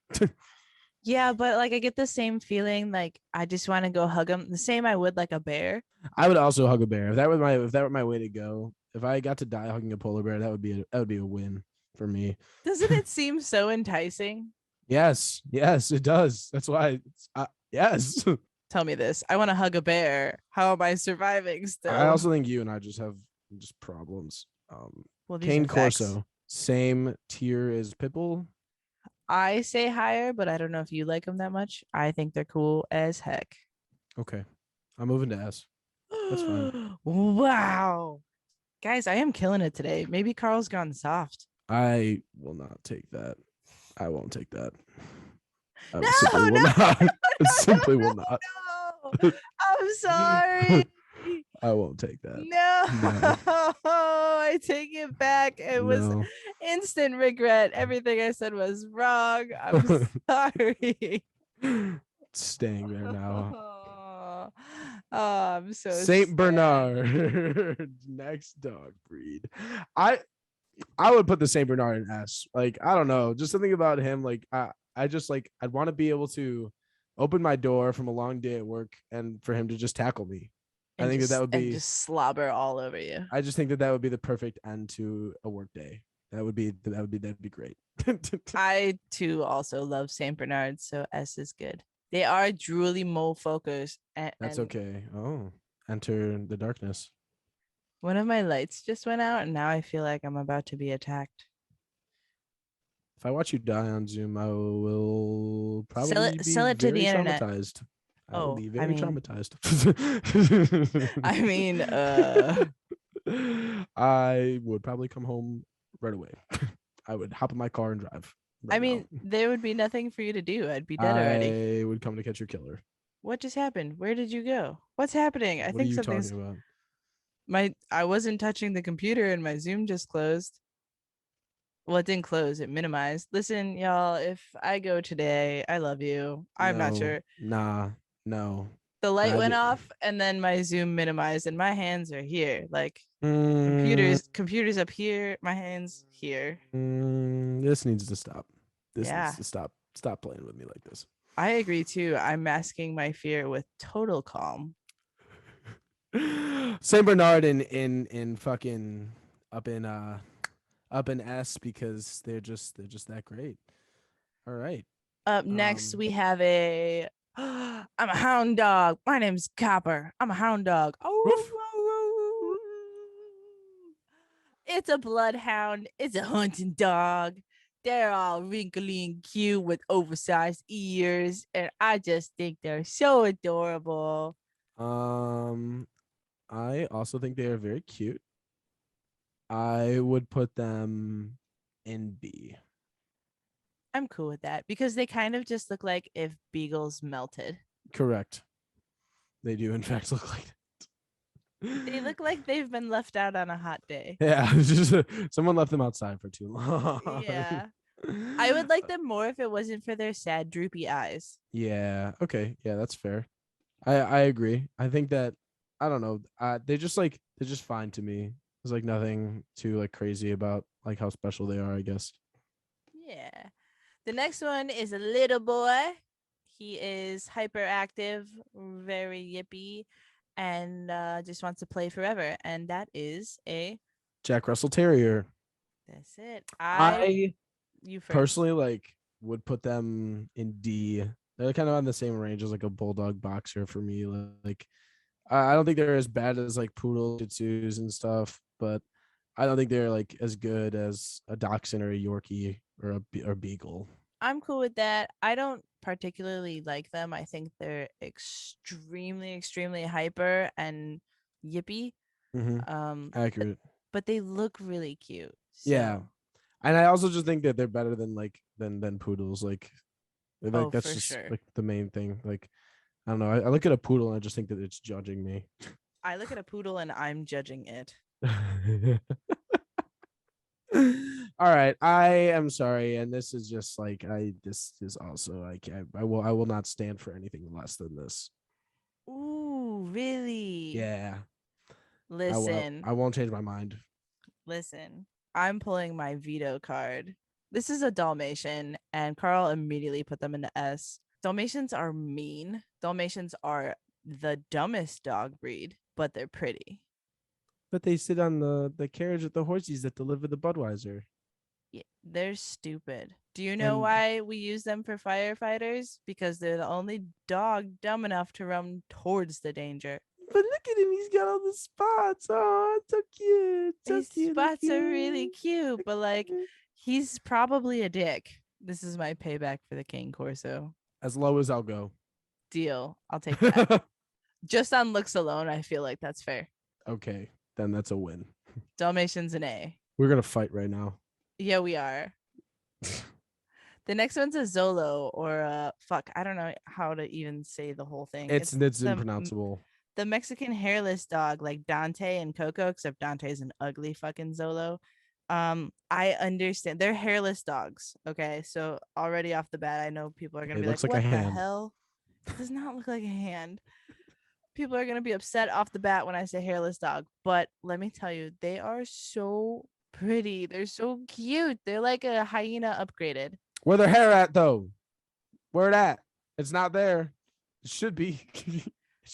Yeah, but like I get the same feeling. Like I just want to go hug him. The same I would like a bear. I would also hug a bear if that were my way to go. If I got to die hugging a polar bear, that would be a win for me. Doesn't it seem so enticing? Yes, it does. That's why. Yes. Tell me this. I want to hug a bear. How am I surviving still? I also think you and I just have problems. Well, Cane Corso, same tier as Pitbull. I say higher, but I don't know if you like them that much. I think they're cool as heck. Okay, I'm moving to S. That's fine. Wow. Guys, I am killing it today. Maybe Carl's gone soft. I will not take that. I won't take that. I No, simply will no, not. no, I simply will no, not. no. I'm sorry. I won't take that. No, No. I take it back. It was No. instant regret. Everything I said was wrong. I'm sorry. Staying there now. Oh, I'm so Saint sad. Bernard. Next dog breed. I I would put the Saint Bernard in S. Like, I don't know, just something about him. Like, I just like I'd want to be able to open my door from a long day at work and for him to just tackle me. I think that that would And be. just slobber all over you. I just think that that would be the perfect end to a work day. That'd be great. I too also love Saint Bernard, so S is good. They are drooly mole focused, That's and okay. Oh, enter the darkness. one of my lights just went out, and now I feel like I'm about to be attacked. If I watch you die on Zoom, I will Sell probably it, be sell it to the very internet. traumatized. I will Oh, be I very mean, traumatized. I mean, I would probably come home right away. I would hop in my car and drive I right mean, now. there would be nothing for you to do. I'd be dead already. I would come to catch your killer. What just happened? Where did you go? What's happening? I What are think you something's talking about? I wasn't touching the computer and my Zoom just closed. Well, it didn't close, it minimized. Listen, y'all, if I go today, I love you. I'm not No, sure. nah, no. The light I went did. off and then my Zoom minimized and my hands are here. Like Mm, computers up here, my hands here. this needs to stop. This needs Yeah. to stop. Stop playing with me like this. I agree too. I'm masking my fear with total calm. Saint Bernard in fucking up in S because they're just that great. All right. Up next, Um, we have a I'm a hound dog. My name's Copper. I'm a hound dog. Woof. Oh, it's a bloodhound. It's a hunting dog. They're all wrinkly and cute with oversized ears, and I just think they're so adorable. um, I also think they are very cute. I would put them in B. I'm cool with that because they kind of just look like if beagles melted. Correct. They do in fact look like They look like they've been left out on a hot day. yeah, it's just someone left them outside for too long. Yeah. I would like them more if it wasn't for their sad, droopy eyes. Yeah. Okay. Yeah, that's fair. I agree. I think that I don't know. They're just fine to me. There's like nothing too like crazy about like how special they are, I guess. Yeah. The next one is a little boy. He is hyperactive, very yippy, and just wants to play forever. And that is a Jack Russell Terrier. that's it. I You first. personally like would put them in D. They're kind of on the same range as like a bulldog boxer for me. Like I don't think they're as bad as like poodle shih tzus and stuff, but I don't think they're like as good as a dachshund or a Yorkie or a beagle. I'm cool with that. I don't particularly like them. I think they're extremely, extremely hyper and yippy. Um, Accurate. but they look really cute. Yeah, So, and I also just think that they're better than like than poodles. Like oh, that's for just sure. like the main thing. Like I don't know. I look at a poodle and I just think that it's judging me. I look at a poodle and I'm judging it. All right, I am sorry, and this is just like this is also like I will not stand for anything less than this. Ooh, really? Yeah, Listen, I won't change my mind. listen. I'm pulling my veto card. This is a Dalmatian, and Carl immediately put them into S. Dalmatians are mean. Dalmatians are the dumbest dog breed, but they're pretty. But they sit on the carriage with the horses that deliver the Budweiser. Yeah, they're stupid. Do you know And why we use them for firefighters? Because they're the only dog dumb enough to run towards the danger. but look at him, he's got all the spots. Oh, so cute, so His cute. Look spots are really cute. cute, but like he's probably a dick. This is my payback for the Cane Corso. As low as I'll go. Deal. I'll take that. Just on looks alone, I feel like that's fair. Okay, then that's a win. Dalmatians an A. We're gonna fight right now. Yeah, we are. The next one's a Zolo or fuck. I don't know how to even say the whole thing. It's the impronounceable. the Mexican hairless dog like Dante and Coco, except Dante's an ugly fucking Zolo. I understand they're hairless dogs. Okay, so already off the bat, I know people are gonna be looks like, like a "What the hand. hell?" It does not look like a hand. People are gonna be upset off the bat when I say hairless dog, but let me tell you, they are so pretty. They're so cute. They're like a hyena upgraded. Where their hair at though? Where it at? It's not there. It should be.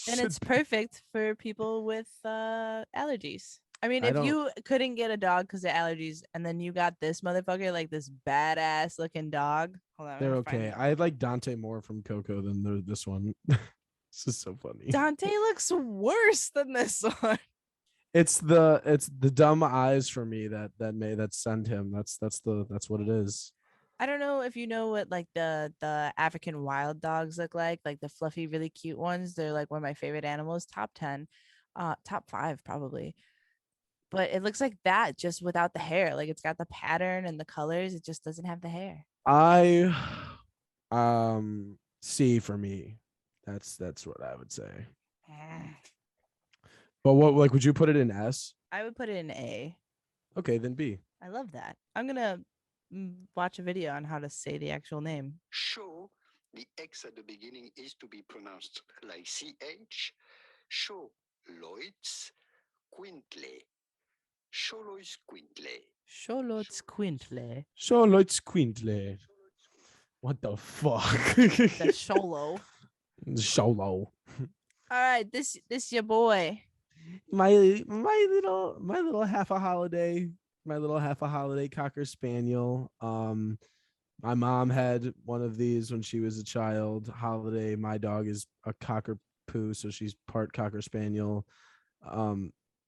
And it's perfect for people with allergies. I mean, if you couldn't get a dog because of allergies, and then you got this motherfucker, like this badass looking dog. Hold on, They're okay. I like Dante more from Coco than this one. This is so funny. Dante looks worse than this one. It's the dumb eyes for me that send him. That's what it is. I don't know if you know what like the African wild dogs look like the fluffy, really cute ones. They're like one of my favorite animals. Top 10, top 5 probably. But it looks like that just without the hair. Like it's got the pattern and the colors. It just doesn't have the hair. I C for me. That's what I would say. But what, like, would you put it in S? I would put it in A. Okay, then B. I love that. I'm gonna watch a video on how to say the actual name. Show, the X at the beginning is to be pronounced like CH. Show, Lloyd's, Quintley. Sholois Quintley. Charlotte Quintley. Charlotte Quintley. What the fuck? That's Sholo. Sholo. All right, this your boy. My little half a holiday. My little half a holiday Cocker Spaniel. My mom had one of these when she was a child. Holiday. My dog is a cockapoo, so she's part Cocker Spaniel.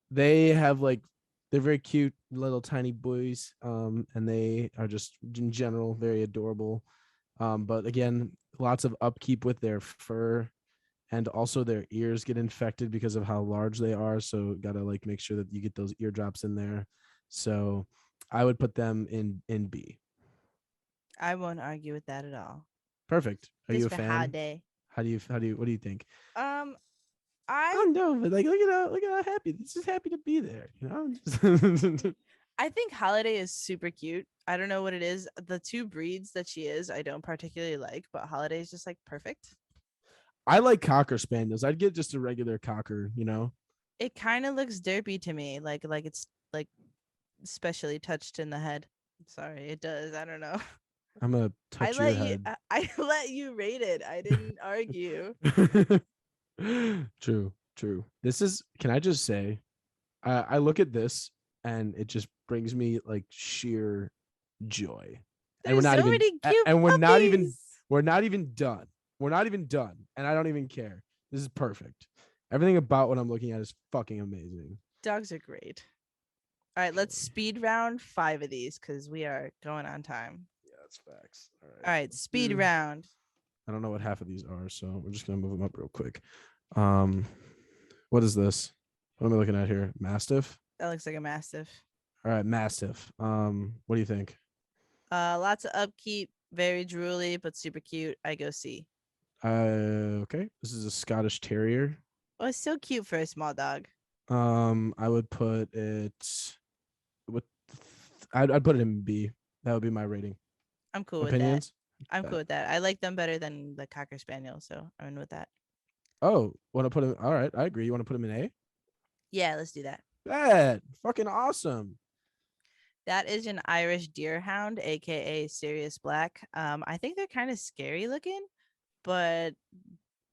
They have they're very cute little tiny boys. And they are just in general very adorable. But again, lots of upkeep with their fur, and also their ears get infected because of how large they are. So gotta make sure that you get those eardrops in there. So I would put them in B. I won't argue with that at all. Perfect. Are you a for fan? holiday. What do you think? I don't know, but look at how happy. This is happy to be there. You know. I think Holiday is super cute. I don't know what it is. The two breeds that she is, I don't particularly like, but Holiday is just perfect. I like Cocker Spaniels. I'd get just a regular Cocker, you know. It kind of looks derpy to me, like it's specially touched in the head. Sorry, it does. I don't know. I'm gonna touch your head. I let you rate it. I didn't argue. True. This is. Can I just say, I look at this and it just brings me sheer joy. There's and we're not even cute and we're puppies. not even done. We're not even done, and I don't even care. This is perfect. Everything about what I'm looking at is fucking amazing. Dogs are great. All right, let's speed round 5 of these because we are going on time. Yeah, that's facts. All right, speed round. I don't know what half of these are, so we're just gonna move them up real quick. What is this? What am I looking at here? Mastiff? That looks like a Mastiff. All right, Mastiff. What do you think? Lots of upkeep, very drooly, but super cute. I go C. Okay. This is a Scottish Terrier. Oh, it's so cute for a small dog. I would put it with. I'd put it in B. That would be my rating. I'm cool Opinions? with that. I'm cool with that. I like them better than the Cocker Spaniel, so I'm in with that. Oh, want to put him? All right, I agree. You want to put him in A? Yeah, let's do that. Bad, fucking awesome. That is an Irish Deerhound, aka Sirius Black. I think they're kind of scary looking, but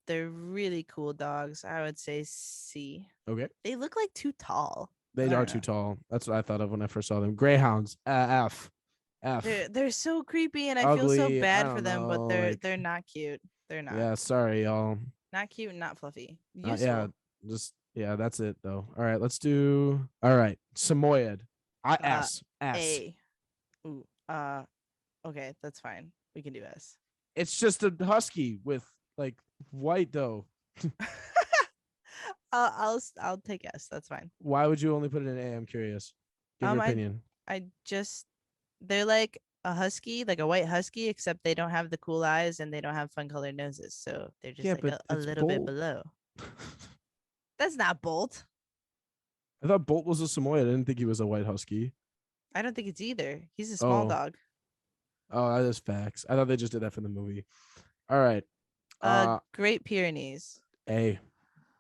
they're really cool dogs. I would say C. Okay. They look too tall. They are too tall. That's what I thought of when I first saw them. Greyhounds. F. They're so creepy, and I Ugly, feel so bad for them, know, but they're not cute. They're not. Yeah, sorry, y'all. Not cute and not fluffy. Yeah, that's it though. All right, let's do. All right, Samoyed. S. A. Ooh, Okay, that's fine. We can do S. It's just a husky with like white though. I'll take S. That's fine. Why would you only put it in A? I'm curious. Give your I opinion. I just they're like a husky, like a white husky, except they don't have the cool eyes and they don't have fun colored noses. So they're just Yeah, like but a it's little bit Bolt. below. That's not Bolt. I thought Bolt was a Samoyed. I didn't think he was a white husky. I don't think it's either. He's a small Oh, dog. that is facts. I thought they just did that for the movie. All right. Great Pyrenees. A.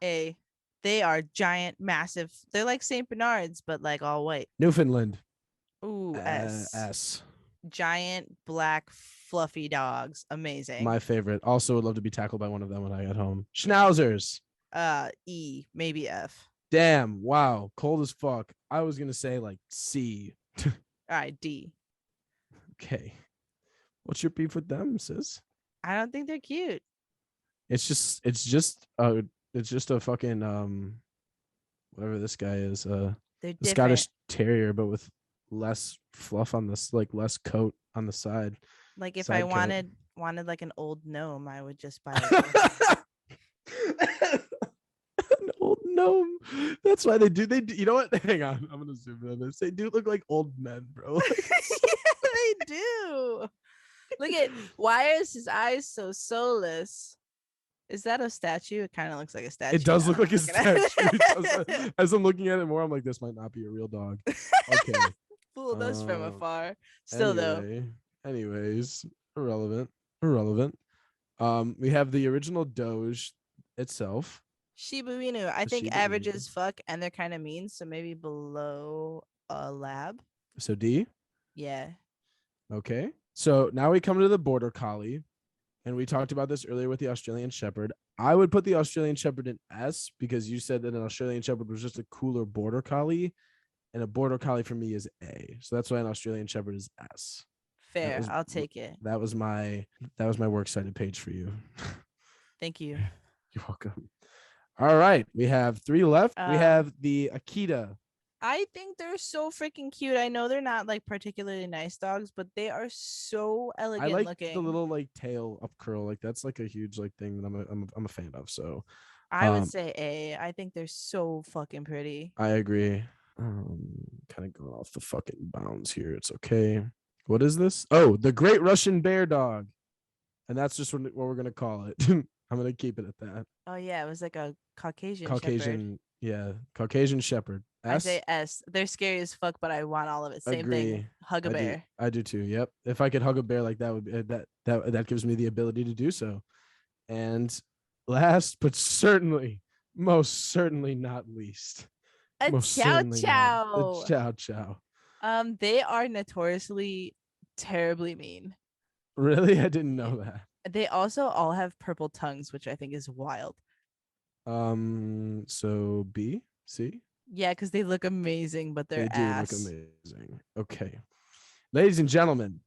A. They are giant, massive. They're like Saint Bernards, but like all white. Newfoundland. Ooh, S. S. Giant, black, fluffy dogs. Amazing. My favorite. Also would love to be tackled by one of them when I get home. Schnauzers. E. Maybe F. Damn. Wow. Cold as fuck. I was gonna say like C. All right, D. Okay. What's your beef with them, sis? I don't think they're cute. It's just a fucking whatever this guy is, They're the different. Scottish Terrier, but with less fluff on this, like less coat on the side. Like if side I coat. wanted like an old gnome, I would just buy it. An old gnome. That's why they do. You know what? Hang on. I'm gonna zoom in on this. They do look like old men, bro. Yeah, they do. Look at why is his eyes so soulless? Is that a statue? It kind of looks like a statue. It does now look like a that I'm looking statue. at It it. does. As I'm looking at it more, I'm like, this might not be a real dog. Okay. Fooled us from afar. Still though, Anyways, irrelevant. We have the original Doge itself. Shiba Inu. I The think Shiba average Inu. as fuck, and they're kind of mean, so maybe below a lab. So D. Yeah. Okay. So now we come to the Border Collie, and we talked about this earlier with the Australian Shepherd. I would put the Australian Shepherd in S because you said that an Australian Shepherd was just a cooler Border Collie, and a Border Collie for me is A. So that's why an Australian Shepherd is S. Fair. was- I'll take it. That was my works cited page for you. Thank you. You're welcome. All right, we have 3 left. We have the Akita. I think they're so freaking cute. I know they're not like particularly nice dogs, but they are so elegant I like looking. the little like tail up curl. Like that's like a huge like thing that I'm a fan of. So I would say A. I think they're so fucking pretty. I agree. Kind of going off the fucking bounds here. It's okay. What is this? Oh, the Great Russian Bear Dog, and that's just what we're gonna call it. I'm gonna keep it at that. Oh yeah, it was like a Caucasian shepherd. Caucasian, yeah, Caucasian Shepherd. I say S. They're scary as fuck, but I want all of it. Same thing. Hug a bear. I do too. Yep. If I could hug a bear like that, would be that gives me the ability to do so. And last but certainly, most certainly not least, A most chow certainly not, chow. the chow chow. They are notoriously terribly mean. Really, I didn't know that. They also all have purple tongues, which I think is wild. So B, C. Yeah, because they look amazing, but they're They do ass. look amazing. Okay, ladies and gentlemen,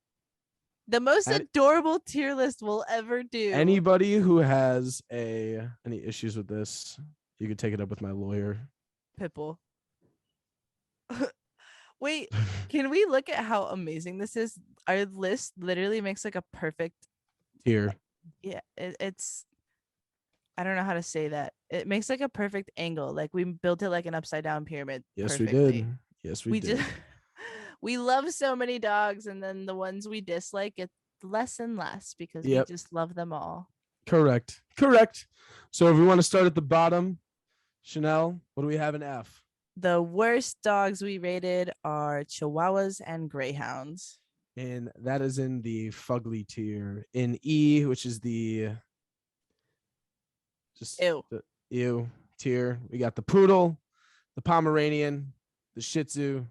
The most adorable tier list we'll ever do. anybody who has any issues with this, you can take it up with my lawyer. Pitbull. Wait, can we look at how amazing this is? Our list literally makes like a perfect Here. yeah, it's I don't know how to say that. It makes like a perfect angle. Like we built it like an upside down pyramid. Yes, perfectly. we did. Yes, we did. just we love so many dogs, and then the ones we dislike get less and less because we just love them all. Correct. So if we want to start at the bottom, Chanel, what do we have in F? The worst dogs we rated are Chihuahuas and Greyhounds. And that is in the fugly tier. In E, which is the Ew. the ew tier, we got the poodle, the Pomeranian, the Shih Tzu,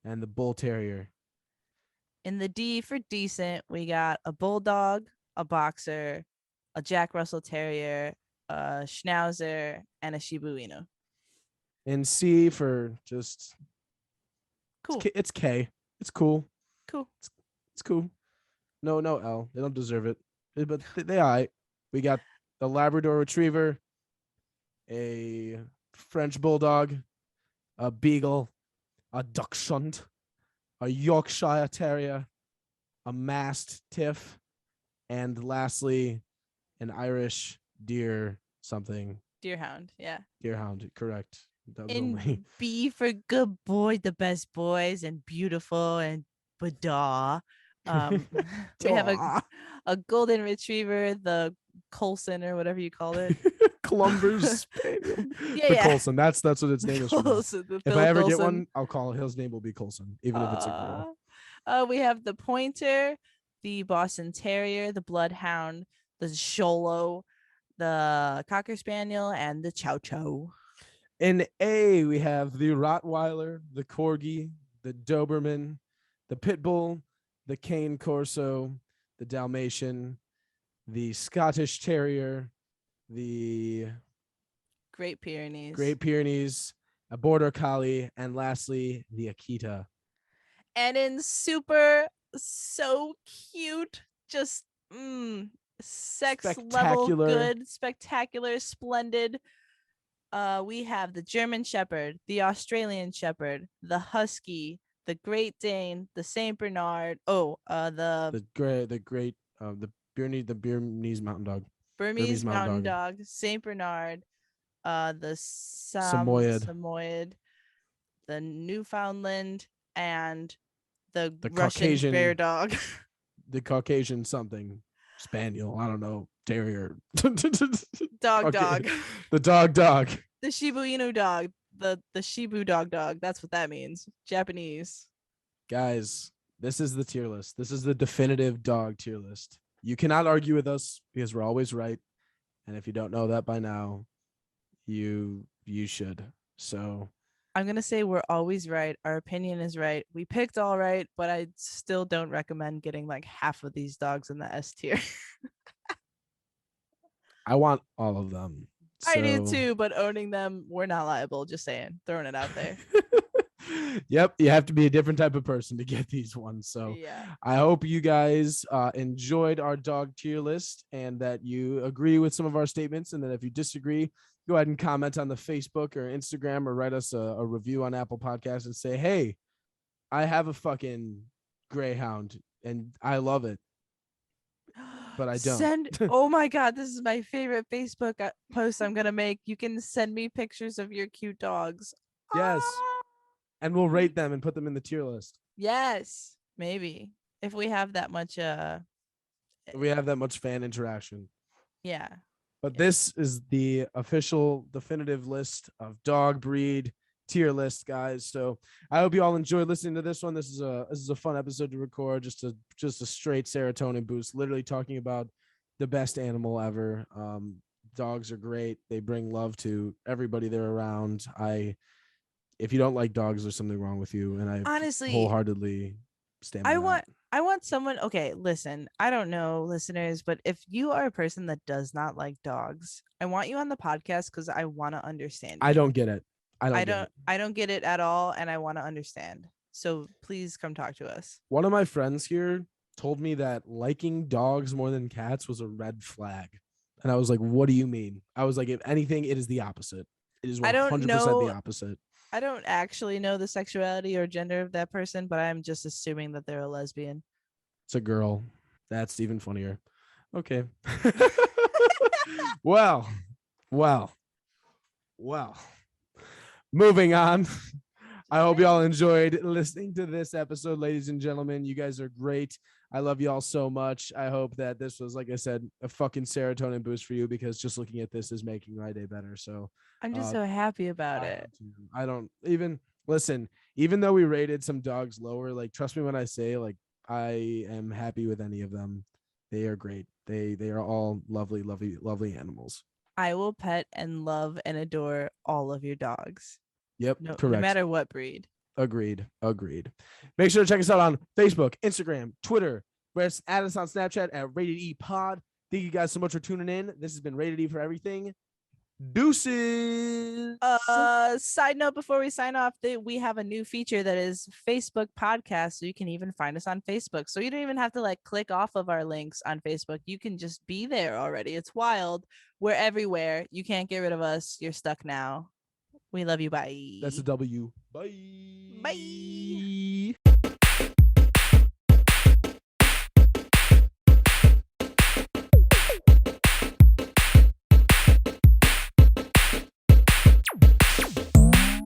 and the Bull Terrier. In the D for decent, we got a bulldog, a boxer, a Jack Russell Terrier, a Schnauzer, and a Shiba Inu. In C for just Cool. It's K. It's cool. Cool. It's cool. No L. They don't deserve it. But they all right. We got the Labrador Retriever, a French Bulldog, a Beagle, a Dachshund, a Yorkshire Terrier, a masked tiff, and lastly, an Irish deer something. Deerhound. Yeah. Deerhound, correct. That was And only B for good boy, the best boys, and beautiful and badaw. We have a golden retriever, the Colson or whatever you call it. Clumber's Spaniel. Yeah, The yeah. Colson. That's what its name is for now. Colson, the If Phil I ever get Coulson. one, I'll call his name will be Colson, even if it's a girl. We have the Pointer, the Boston Terrier, the Bloodhound, the Xolo, the Cocker Spaniel, and the Chow Chow. In A, we have the Rottweiler, the Corgi, the Doberman, the Pitbull, the Cane Corso, the Dalmatian, the Scottish Terrier, the Great Pyrenees. Great Pyrenees, a Border Collie, and lastly, the Akita. And in super, so cute, just sex level Spectacular. good, spectacular, splendid. We have the German Shepherd, the Australian Shepherd, the Husky, the Great Dane, the Saint Bernard. The Bernese Mountain Dog. Burmese Mountain Dog, Saint Bernard, the Samoyed. Samoyed, the Newfoundland, and the Russian Caucasian Bear Dog. The Caucasian something Spaniel. I don't know. Terrier. Dog. The dog. The Shiba Inu dog. The Shibu dog. That's what that means. Japanese. Guys, this is the tier list. This is the definitive dog tier list. You cannot argue with us because we're always right. And if you don't know that by now, you should. So I'm going to say we're always right. Our opinion is right. We picked all right, but I still don't recommend getting like half of these dogs in the S tier. I want all of them. I do too, but owning them, we're not liable. Just saying, throwing it out there. Yep, you have to be a different type of person to get these ones. So yeah. I hope you guys enjoyed our dog tier list and that you agree with some of our statements. And then if you disagree, go ahead and comment on the Facebook or Instagram or write us a review on Apple Podcasts and say, hey, I have a fucking greyhound and I love it. But I don't. Oh my God, this is my favorite Facebook post I'm going to make. You can send me pictures of your cute dogs. Yes. And we'll rate them and put them in the tier list. Yes, maybe. If we have that much fan interaction. Yeah. But this is the official definitive list of dog breed tier list, guys. So I hope you all enjoyed listening to this one. This is a fun episode to record, just a straight serotonin boost, literally talking about the best animal ever. Dogs are great. They bring love to everybody they're around. If you don't like dogs, there's something wrong with you. And I honestly wholeheartedly stand by that. I want someone. Okay, listen, I don't know, listeners, but if you are a person that does not like dogs, I want you on the podcast because I want to understand you. I don't get it. I don't get it at all, and I want to understand. So please come talk to us. One of my friends here told me that liking dogs more than cats was a red flag. And I was like, what do you mean? I was like, if anything, it is the opposite. It is 100% the opposite. I don't actually know the sexuality or gender of that person, but I'm just assuming that they're a lesbian. It's a girl. That's even funnier. Okay. Well. Moving on. I hope y'all enjoyed listening to this episode, ladies and gentlemen. You guys are great. I love y'all so much. I hope that this was, like I said, a fucking serotonin boost for you because just looking at this is making my day better. So I'm just so happy about it. I don't even listen, even though we rated some dogs lower, like trust me when I say like I am happy with any of them. They are great. They are all lovely, lovely, lovely animals. I will pet and love and adore all of your dogs. Yep, correct. No matter what breed. Agreed. Make sure to check us out on Facebook, Instagram, Twitter. Add us on Snapchat at Rated E Pod. Thank you guys so much for tuning in. This has been Rated E for everything. Deuces. Side note before we sign off, we have a new feature that is Facebook podcast, so you can even find us on Facebook. So you don't even have to like click off of our links on Facebook. You can just be there already. It's wild. We're everywhere. You can't get rid of us. You're stuck now. We love you. Bye. That's a W. Bye. Bye.